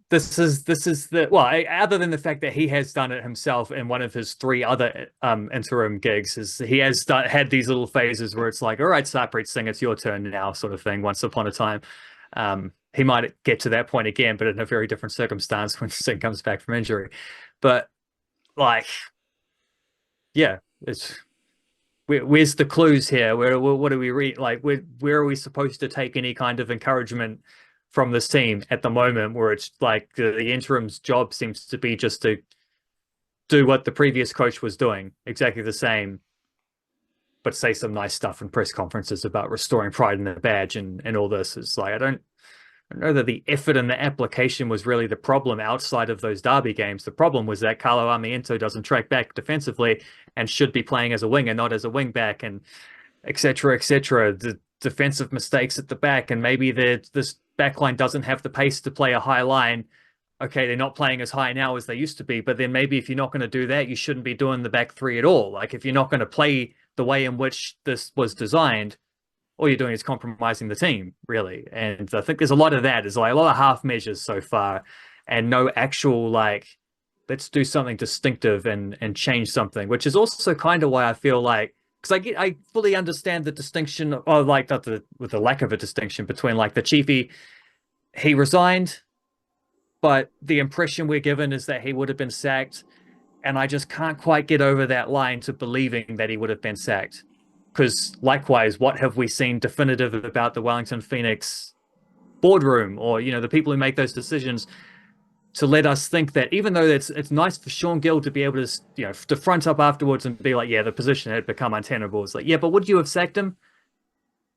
this is the, well, other than the fact that he has done it himself in one of his 3 other interim gigs, is he has had these little phases where it's like, all right, Sarpreet Singh, it's your turn now, sort of thing. Once upon a time, he might get to that point again, but in a very different circumstance when Singh comes back from injury. But like, yeah, where's the clues here? What do we read? Like, where are we supposed to take any kind of encouragement from this team at the moment, where it's like the interim's job seems to be just to do what the previous coach was doing, exactly the same, but say some nice stuff in press conferences about restoring pride in the badge and all this. It's like, I don't know that the effort and the application was really the problem outside of those derby games. The problem was that Carlo Armiento doesn't track back defensively and should be playing as a winger, not as a wing back, and et cetera, the defensive mistakes at the back, and maybe this backline doesn't have the pace to play a high line. Okay, they're not playing as high now as they used to be, but then maybe if you're not going to do that, you shouldn't be doing the back 3 at all. Like, if you're not going to play the way in which this was designed, all you're doing is compromising the team, really. And I think there's a lot of that. There's like a lot of half measures so far, and no actual, like, let's do something distinctive and change something, which is also kind of why I feel like, because I fully understand the distinction, or like with the lack of a distinction between, like, the Chiefy, he resigned, but the impression we're given is that he would have been sacked, and I just can't quite get over that line to believing that he would have been sacked. Because likewise, what have we seen definitive about the Wellington Phoenix boardroom, or, you know, the people who make those decisions, to let us think that even though it's nice for Sean Gill to be able to, you know, to front up afterwards and be like, yeah, the position had become untenable. It's like, yeah, but would you have sacked him?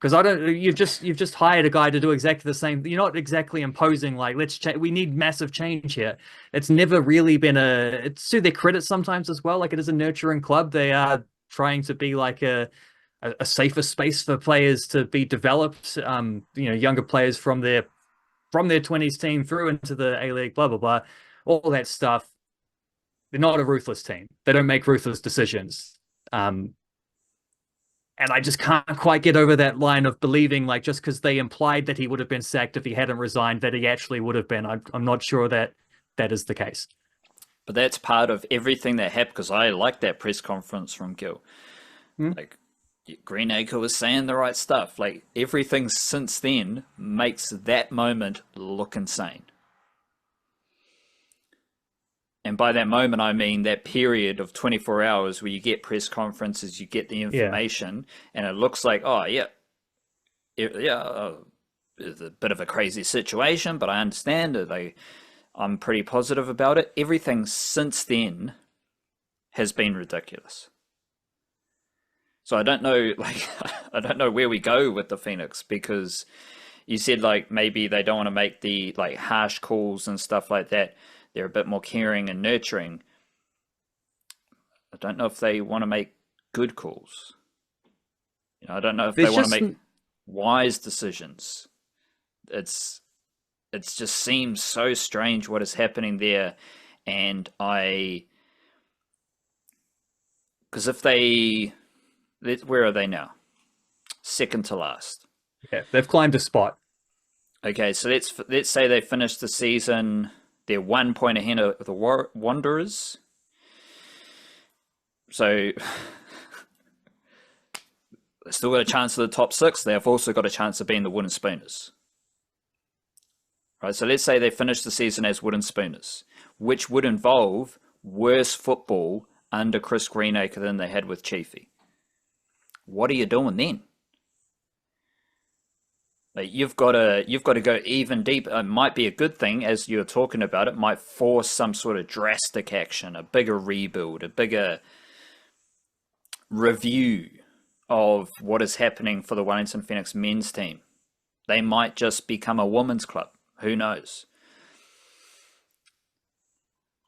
Because you've just hired a guy to do exactly the same. You're not exactly imposing, like, we need massive change here. It's never really been it's to their credit sometimes as well. Like, it is a nurturing club. They are trying to be like a safer space for players to be developed, younger players from their 20s team through into the A-League, blah, blah, blah, all that stuff. They're not a ruthless team. They don't make ruthless decisions. And I just can't quite get over that line of believing, like, just because they implied that he would have been sacked if he hadn't resigned, that he actually would have been. I'm not sure that that is the case. But that's part of everything that happened, because I like that press conference from Gil. Like, Greenacre was saying the right stuff. Like, everything since then makes that moment look insane. And by that moment, I mean that period of 24 hours where you get press conferences, you get the information, and it looks like, oh, yeah, it's a bit of a crazy situation, but I understand it. I'm pretty positive about it. Everything since then has been ridiculous. So I don't know, like, I don't know where we go with the Phoenix, because you said, like, maybe they don't want to make the, like, harsh calls and stuff like that. They're a bit more caring and nurturing. I don't know if they want to make good calls. I don't know if they want to make wise decisions. It just seems so strange what is happening there. And because if where are they now? Second to last. Yeah, they've climbed a spot. Okay, so let's say they finish the season. They're 1 point ahead of the Wanderers. So they've still got a chance of the top 6. They've also got a chance of being the Wooden Spooners. Right, so let's say they finish the season as Wooden Spooners, which would involve worse football under Chris Greenacre than they had with Chiefy. What are you doing then? Like, you've got to go even deeper. It might be a good thing, as you're talking about. It might force some sort of drastic action, a bigger rebuild, a bigger review of what is happening for the Wellington Phoenix men's team. They might just become a women's club. Who knows?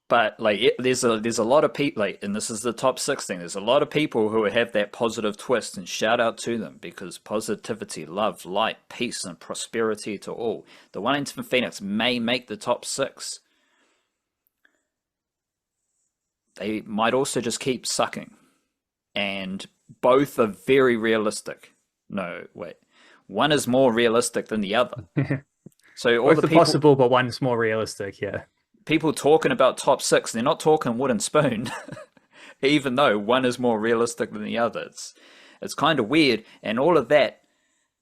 But like, there's a lot of people, like, and this is the top 6 thing. There's a lot of people who have that positive twist, and shout out to them, because positivity, love, light, peace, and prosperity to all. The Wellington Phoenix may make the top 6. They might also just keep sucking, and both are very realistic. No, wait, one is more realistic than the other. So all both the are people, possible, but one's more realistic. Yeah. People talking about top 6, they're not talking wooden spoon, even though one is more realistic than the other. It's kind of weird, and all of that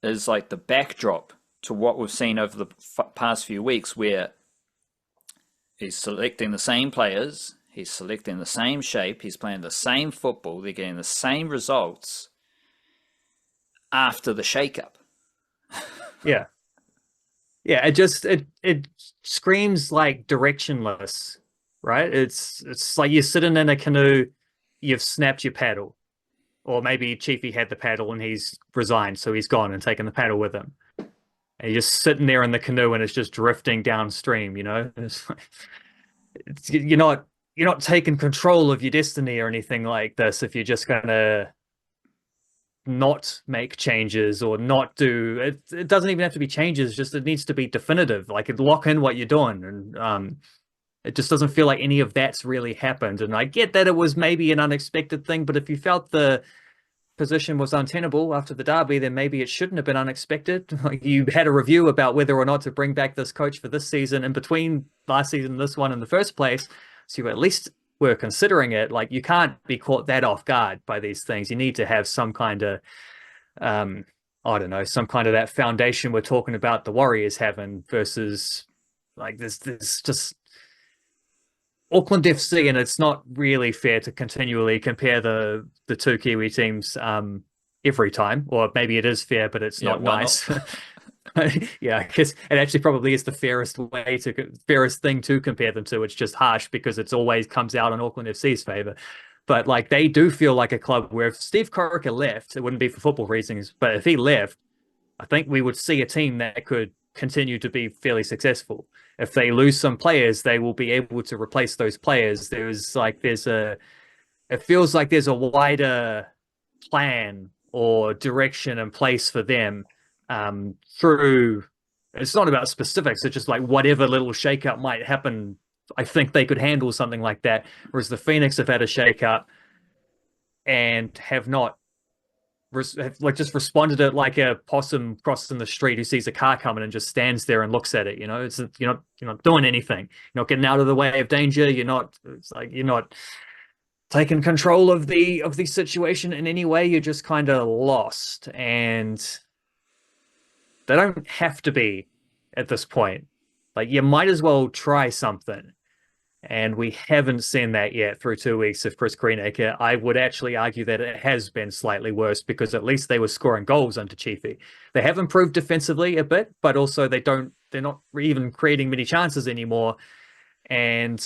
is like the backdrop to what we've seen over the past few weeks, where he's selecting the same players, he's selecting the same shape, he's playing the same football, they're getting the same results after the shake-up. Yeah. Yeah, it screams like directionless, right? It's like you're sitting in a canoe, you've snapped your paddle. Or maybe Chiefy had the paddle and he's resigned, so he's gone and taken the paddle with him. And you're just sitting there in the canoe and it's just drifting downstream, It's like, you're not taking control of your destiny or anything like this if you're just gonna not make changes or not do it. It doesn't even have to be changes, just it needs to be definitive, like lock in what you're doing. And it just doesn't feel like any of that's really happened. And I get that it was maybe an unexpected thing, but if you felt the position was untenable after the derby, then maybe it shouldn't have been unexpected. Like, you had a review about whether or not to bring back this coach for this season in between last season and this one in the first place, so you at least were considering it. Like, you can't be caught that off guard by these things. You need to have some kind of I don't know, some kind of that foundation we're talking about the Warriors having, versus like there's just Auckland FC, and it's not really fair to continually compare the two Kiwi teams every time. Or maybe it is fair, but it's not nice. Yeah, I guess it actually probably is the fairest thing to compare them to. It's just harsh because it's always comes out in Auckland FC's favor. But like, they do feel like a club where if Steve Corica left, it wouldn't be for football reasons, but if he left, I think we would see a team that could continue to be fairly successful. If they lose some players, they will be able to replace those players. It feels like there's a wider plan or direction in place for them. Through, it's not about specifics, it's just like whatever little shakeup might happen, I think they could handle something like that. Whereas the Phoenix have had a shakeup and have not have like just responded to it like a possum crossing the street who sees a car coming and just stands there and looks at it. You know, it's you're not doing anything. You're not getting out of the way of danger. It's like you're not taking control of the situation in any way. You're just kind of lost, and they don't have to be at this point. Like you might as well try something. And we haven't seen that yet through 2 weeks of Chris Greenacre. I would actually argue that it has been slightly worse because at least they were scoring goals under Chiefy. They have improved defensively a bit, but also they're not even creating many chances anymore. And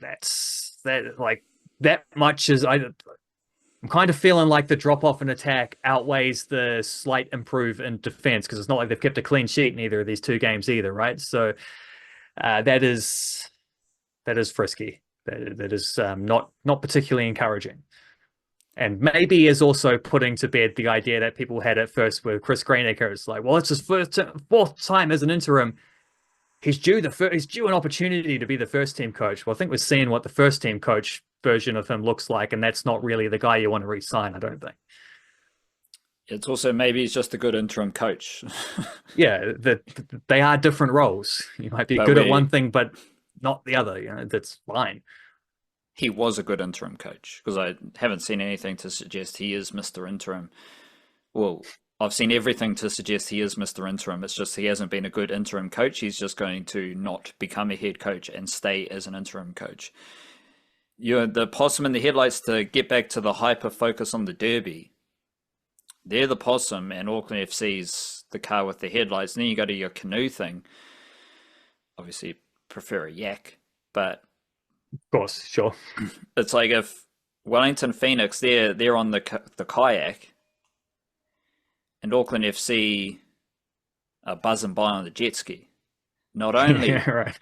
that much is I'm kind of feeling like the drop off in attack outweighs the slight improve in defense because it's not like they've kept a clean sheet in either of these two games either, right? So that is frisky. That is not particularly encouraging, and maybe is also putting to bed the idea that people had at first with Chris Greenacre. It's like, well, it's his fourth time as an interim. He's due an opportunity to be the first team coach. Well, I think we're seeing what the first team coach version of him looks like, and that's not really the guy you want to re-sign, I don't think. It's also maybe he's just a good interim coach. Yeah, they are different roles. You might be good at one thing, but not the other. You know, that's fine. He was a good interim coach because I haven't seen anything to suggest he is Mr. Interim. Well, I've seen everything to suggest he is Mr. Interim. It's just he hasn't been a good interim coach. He's just going to not become a head coach and stay as an interim coach. You're the possum in the headlights to get back to the hyper focus on the derby. They're the possum and Auckland FC's the car with the headlights. And then you go to your canoe thing. Obviously, prefer a yak, but of course, sure. It's like if Wellington Phoenix, they're on the kayak, and Auckland FC are buzzing by on the jet ski. Not only, yeah, right.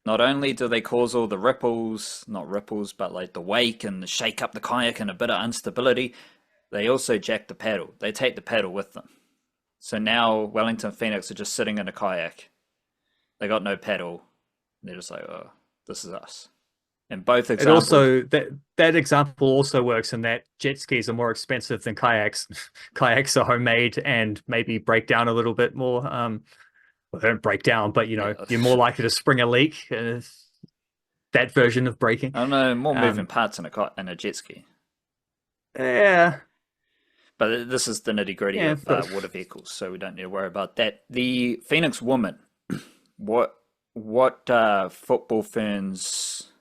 Not only do they cause all the ripples, not ripples, but like the wake and the shake up the kayak and a bit of instability. They also jack the paddle. They take the paddle with them. So now Wellington Phoenix are just sitting in a kayak. They got no paddle. They're just like, oh, this is us. And both examples. It also that example also works in that jet skis are more expensive than kayaks. Kayaks are homemade and maybe break down a little bit more. Well, they don't break down, but you're more likely to spring a leak. That version of breaking. I don't know, more moving parts in a jet ski. Yeah. But this is the nitty-gritty of water vehicles, so we don't need to worry about that. The Phoenix woman, what Football Ferns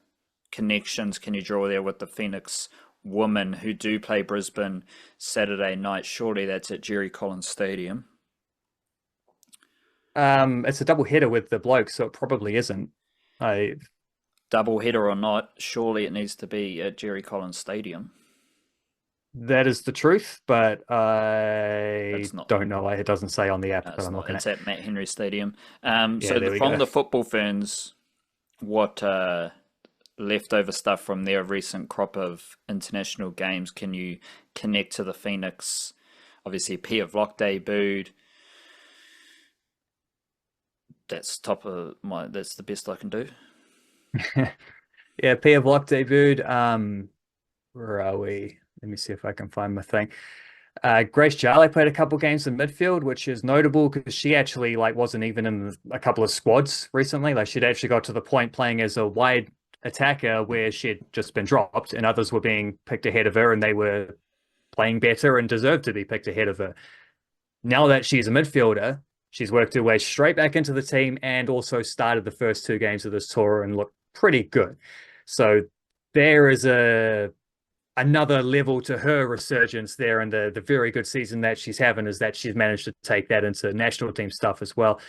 connections can you draw there with the Phoenix women who do play Brisbane Saturday night? Surely that's at Jerry Collins Stadium. It's a double header with the blokes, so it probably isn't. Double header or not, surely it needs to be at Jerry Collins Stadium. That is the truth, but I don't know. It doesn't say on the app that I'm looking at. It's at Matt Henry Stadium. From the Football Ferns, what leftover stuff from their recent crop of international games can you connect to the Phoenix? Obviously, Pia Vlock debuted. That's that's the best I can do. Yeah, Pia Vlock debuted. Where are we? Let me see if I can find my thing. Grace Siale played a couple games in midfield, which is notable because she actually wasn't even in a couple of squads recently. Like she'd actually got to the point playing as a wide attacker where she had just been dropped and others were being picked ahead of her and they were playing better and deserved to be picked ahead of her. Now that she's a midfielder, she's worked her way straight back into the team and also started the first two games of this tour and looked pretty good. So there is another level to her resurgence there, and the very good season that she's having is that she's managed to take that into national team stuff as well.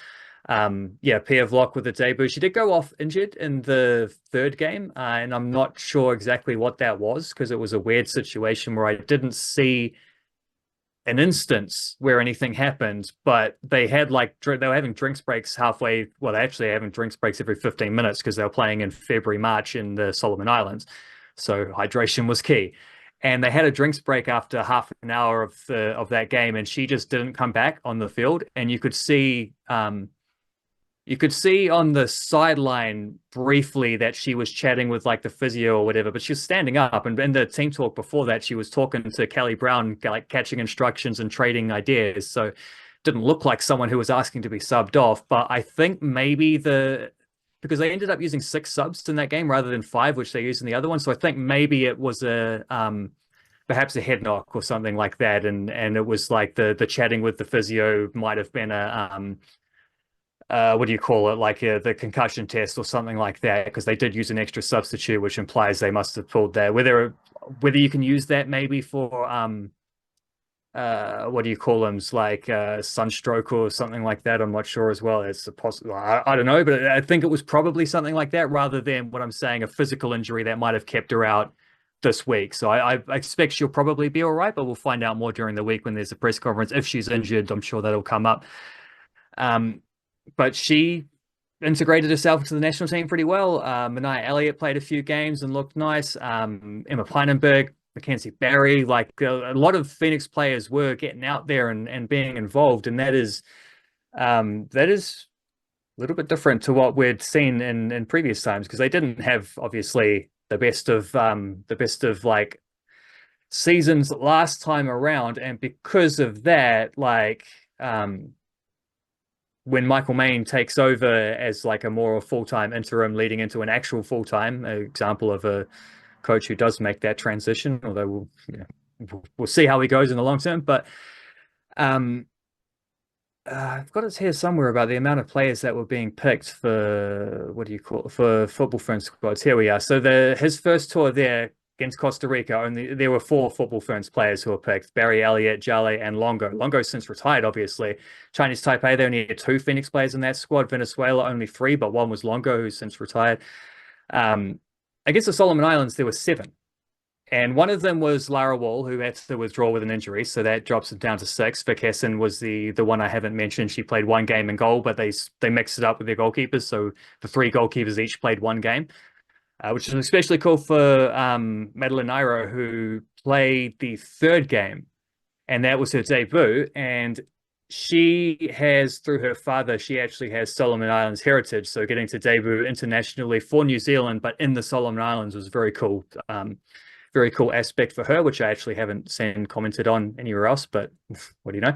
Pia Vlock with the debut. She did go off injured in the third game, and I'm not sure exactly what that was because it was a weird situation where I didn't see an instance where anything happened, but they had they were having drinks breaks halfway. Well, they actually having drinks breaks every 15 minutes because they were playing in February, March in the Solomon Islands. So hydration was key. And they had a drinks break after half an hour of that game, and she just didn't come back on the field. And you could see You could see on the sideline briefly that she was chatting with like the physio or whatever, but she was standing up. And in the team talk before that, she was talking to Kelly Brown, like catching instructions and trading ideas. So it didn't look like someone who was asking to be subbed off. But I think maybe because they ended up using 6 subs in that game rather than 5, which they used in the other one. So I think maybe it was perhaps a head knock or something like that. And it was like the chatting with the physio might have been a what do you call it, like the concussion test or something like that, because they did use an extra substitute, which implies they must have pulled that. Whether you can use that maybe for what do you call them, like sunstroke or something like that, I'm not sure as well. It's a possible, I don't know, but I think it was probably something like that rather than what I'm saying, a physical injury that might have kept her out this week. So I expect she'll probably be all right, but we'll find out more during the week when there's a press conference. If she's injured, I'm sure that'll come up. But she integrated herself into the national team pretty well. Mania Elliott played a few games and looked nice. Emma Pynenberg, Mackenzie Barry, like a lot of Phoenix players were getting out there and being involved, and that is a little bit different to what we'd seen in previous times, because they didn't have obviously the best of like seasons last time around, and because of that, like when Michael Maine takes over as like a more full-time interim leading into an actual full-time example of a coach who does make that transition, although we'll see how he goes in the long term. But I've got it here somewhere about the amount of players that were being picked for for Football Ferns squads. Here we are. So his first tour there against Costa Rica, there were 4 Football Ferns players who were picked: Barry Elliott, Jale, and Longo. Longo's since retired, obviously. Chinese Taipei, they only had 2 Phoenix players in that squad. Venezuela, only 3, but one was Longo, who's since retired. Against the Solomon Islands, there were 7. And one of them was Lara Wall, who had to withdraw with an injury, so that drops it down to 6. Vic Hessen was the one I haven't mentioned. She played 1 game in goal, but they mixed it up with their goalkeepers, so the 3 goalkeepers each played 1 game. Which is especially cool for Madeline Nairo, who played the 3rd game, and that was her debut. And she has, through her father, she actually has Solomon Islands heritage, so getting to debut internationally for New Zealand, but in the Solomon Islands, was very cool. Very cool aspect for her, which I actually haven't seen commented on anywhere else, but what do you know?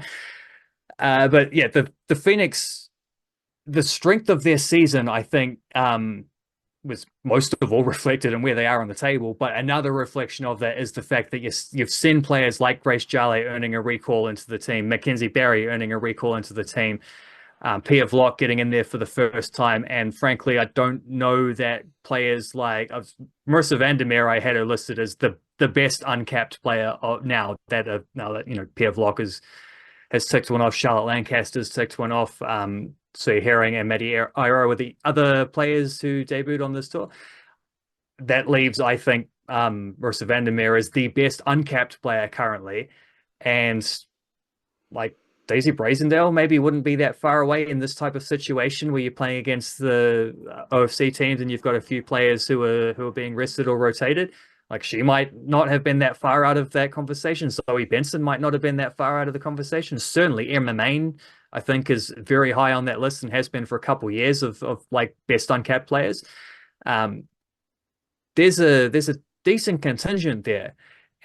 But yeah, the Phoenix, the strength of their season, I think, was most of all reflected in where they are on the table. But another reflection of that is the fact that you've seen players like Grace Jale earning a recall into the team, Mackenzie Barry earning a recall into the team, Pia Vlock getting in there for the first time. And frankly, I don't know that players like Marissa Vandermeer, I had her listed as the best uncapped player now that Pia Vlock has ticked one off, Charlotte Lancaster's ticked one off, Sue Herring and Maddie Iro were the other players who debuted on this tour. That leaves, I think, Marissa Vandermeer as the best uncapped player currently. And like Daisy Brazendale maybe wouldn't be that far away in this type of situation where you're playing against the OFC teams and you've got a few players who are being rested or rotated. Like, she might not have been that far out of that conversation. Zoe Benson might not have been that far out of the conversation. Certainly Emma Maine, I think, is very high on that list and has been for a couple of years of like best uncapped players. There's a decent contingent there.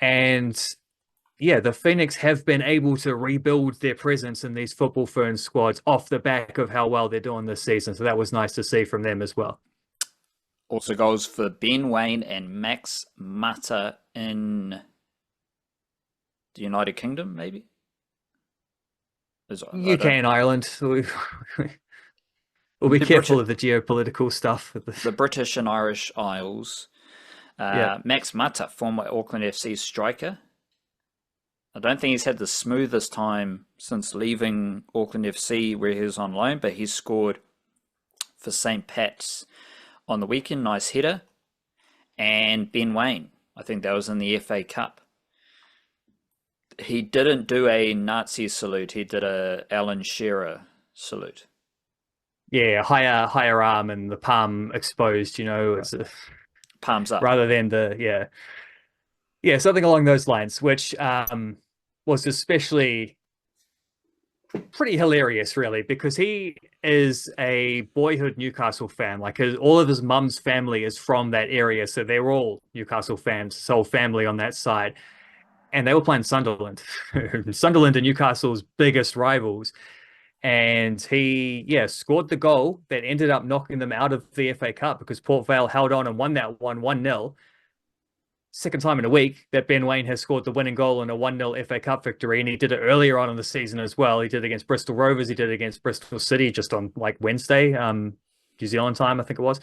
And yeah, the Phoenix have been able to rebuild their presence in these Football Ferns squads off the back of how well they're doing this season. So that was nice to see from them as well. Also goals for Ben Waine and Max Mata in the United Kingdom, maybe? UK and Ireland. We'll be careful of the geopolitical stuff. The British and Irish Isles. Max Mata, former Auckland FC striker. I don't think he's had the smoothest time since leaving Auckland FC where he was on loan, but he scored for St. Pat's on the weekend. Nice header. And Ben Waine, I think that was in the FA Cup. He didn't do a Nazi salute. He did a Alan Shearer salute. Yeah, higher arm and the palm exposed, it's palms up. Rather than something along those lines, which was especially pretty hilarious, really, because he is a boyhood Newcastle fan. Like all of his mum's family is from that area, so they're all Newcastle fans, his whole family on that side. And they were playing Sunderland. Sunderland are Newcastle's biggest rivals. And he, yeah, scored the goal that ended up knocking them out of the FA Cup because Port Vale held on and won that 1-0. Second time in a week that Ben Waine has scored the winning goal in a 1-0 FA Cup victory, and he did it earlier on in the season as well. He did it against Bristol Rovers, he did it against Bristol City just on like Wednesday, New Zealand time, I think it was.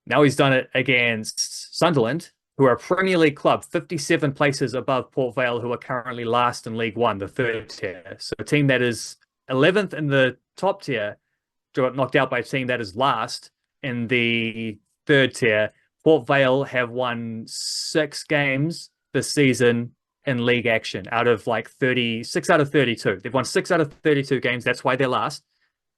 Now he's done it against Sunderland, who are a Premier League club, 57 places above Port Vale, who are currently last in League One, the third tier. So a team that is 11th in the top tier got knocked out by a team that is last in the third tier. Port Vale have won 6 games this season in league action out of like 36 out of 32. They've won 6 out of 32 games. That's why they're last.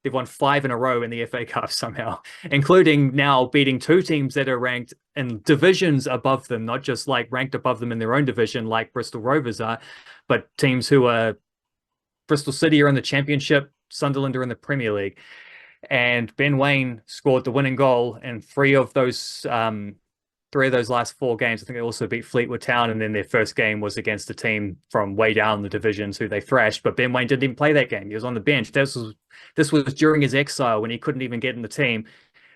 They've won 5 in a row in the FA Cup somehow, including now beating 2 teams that are ranked in divisions above them, not just like ranked above them in their own division like Bristol Rovers are, but teams who are Bristol City are in the Championship, Sunderland are in the Premier League. And Ben Waine scored the winning goal in 3 of those last 4 games. I think they also beat Fleetwood Town, and then their first game was against a team from way down the divisions who they thrashed. But Ben Waine didn't even play that game. He was on the bench. This was during his exile when he couldn't even get in the team.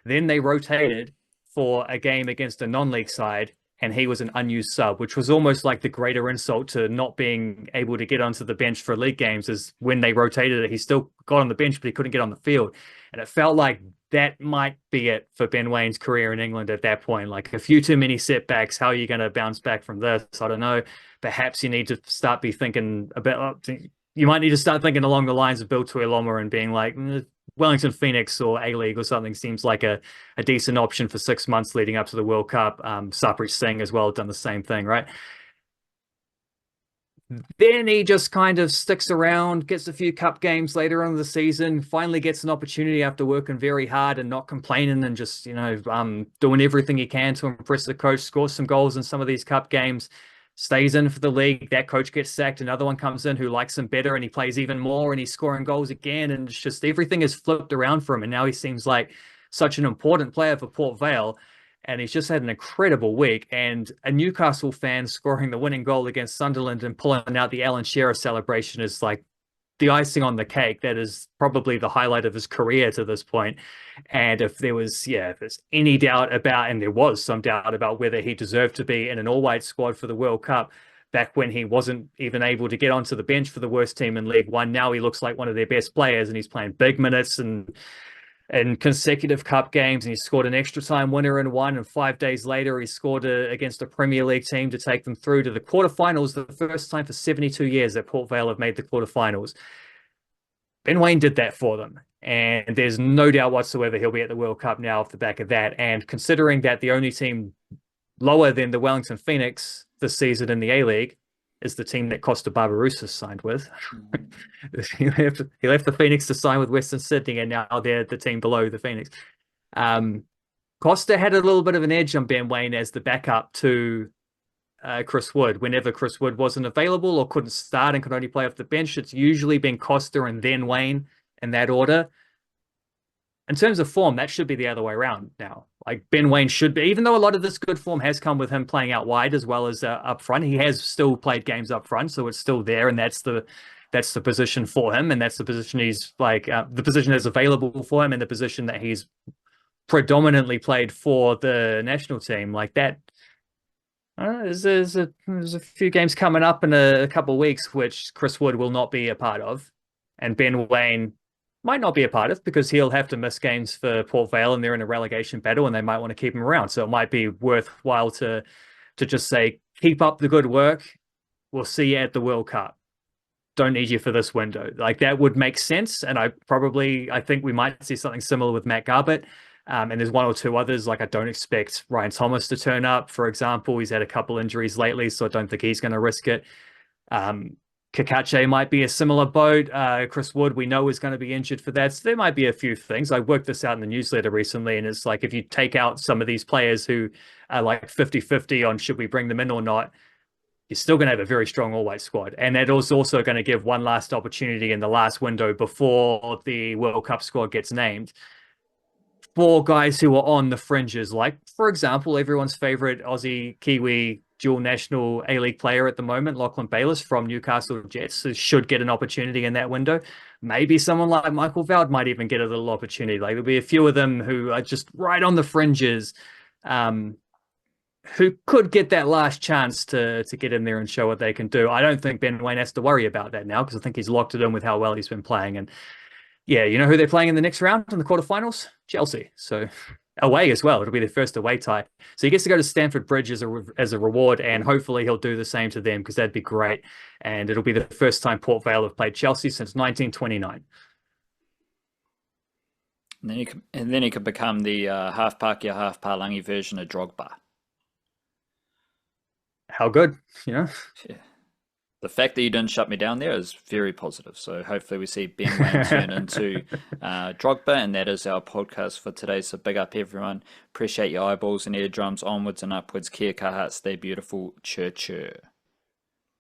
Then they rotated for a game against a non-league side, and he was an unused sub, which was almost like the greater insult to not being able to get onto the bench for league games. Is when they rotated it, he still got on the bench, but he couldn't get on the field. And it felt like that might be it for Ben Waine's career in England at that point. Like a few too many setbacks. How are you going to bounce back from this? I don't know. Perhaps you need to start thinking about, you might need to start thinking along the lines of Bill Tuiloma and being like, Wellington Phoenix or A-League or something seems like a decent option for 6 months leading up to the World Cup. Sapri Singh as well done the same thing, right? Then he just kind of sticks around, gets a few cup games later on in the season, finally gets an opportunity after working very hard and not complaining and just, doing everything he can to impress the coach, scores some goals in some of these cup games, stays in for the league. That coach gets sacked. Another one comes in who likes him better and he plays even more and he's scoring goals again. And it's just everything is flipped around for him. And now he seems like such an important player for Port Vale. And he's just had an incredible week. And a Newcastle fan scoring the winning goal against Sunderland and pulling out the Alan Shearer celebration is like the icing on the cake. That is probably the highlight of his career to this point. And if there's any doubt about, and there was some doubt about whether he deserved to be in an all-white squad for the World Cup back when he wasn't even able to get onto the bench for the worst team in League One, now he looks like one of their best players and he's playing big minutes and consecutive cup games, and he scored an extra time winner in one, and 5 days later he scored against a Premier League team to take them through to the quarterfinals, the first time for 72 years that Port Vale have made the quarterfinals. Ben Waine did that for them, and there's no doubt whatsoever he'll be at the World Cup now off the back of that. And considering that the only team lower than the Wellington Phoenix this season in the A-League is the team that Costa Barbarouses signed with. He left the Phoenix to sign with Western Sydney, and now they're the team below the Phoenix. Costa had a little bit of an edge on Ben Waine as the backup to Chris Wood. Whenever Chris Wood wasn't available or couldn't start and could only play off the bench, it's usually been Costa and then Waine in that order. In terms of form, that should be the other way around now. Like Ben Waine should be, even though a lot of this good form has come with him playing out wide as well as up front, he has still played games up front, so it's still there, and that's the position for him, and that's the position he's like the position that's available for him, and the position that he's predominantly played for the national team. Like that, there's a few games coming up in a couple of weeks which Chris Wood will not be a part of, and Ben Waine might not be a part of because he'll have to miss games for Port Vale and they're in a relegation battle and they might want to keep him around. So it might be worthwhile to just say, keep up the good work. We'll see you at the World Cup. Don't need you for this window. Like that would make sense. And I think we might see something similar with Matt Garbutt. And there's one or two others. Like I don't expect Ryan Thomas to turn up, for example. He's had a couple injuries lately, so I don't think he's going to risk it. Kakache might be a similar boat. Chris Wood, we know, is going to be injured for that. So there might be a few things. I worked this out in the newsletter recently, and it's like if you take out some of these players who are like 50-50 on should we bring them in or not, you're still going to have a very strong all-white squad. And that is also going to give one last opportunity in the last window before the World Cup squad gets named for guys who are on the fringes. Like, for example, everyone's favorite Aussie Kiwi dual national A-League player at the moment, Lachlan Bayliss from Newcastle Jets, should get an opportunity in that window. Maybe someone like Michael Veld might even get a little opportunity. Like, there'll be a few of them who are just right on the fringes, who could get that last chance to get in there and show what they can do. I don't think Ben Waine has to worry about that now, because I think he's locked it in with how well he's been playing. And yeah, you know who they're playing in the next round in the quarterfinals? Chelsea. So away as well. It'll be their first away tie. So he gets to go to Stamford Bridge as a reward, and hopefully he'll do the same to them, because that'd be great. And it'll be the first time Port Vale have played Chelsea since 1929. And then he could become the half Pākehā, half Palangi version of Drogba. How good, you know? Yeah. The fact that you didn't shut me down there is very positive. So hopefully we see Ben Waine turn into Drogba, and that is our podcast for today. So big up everyone. Appreciate your eyeballs and eardrums. Onwards and upwards. Kia kaha, stay beautiful. Chur chur.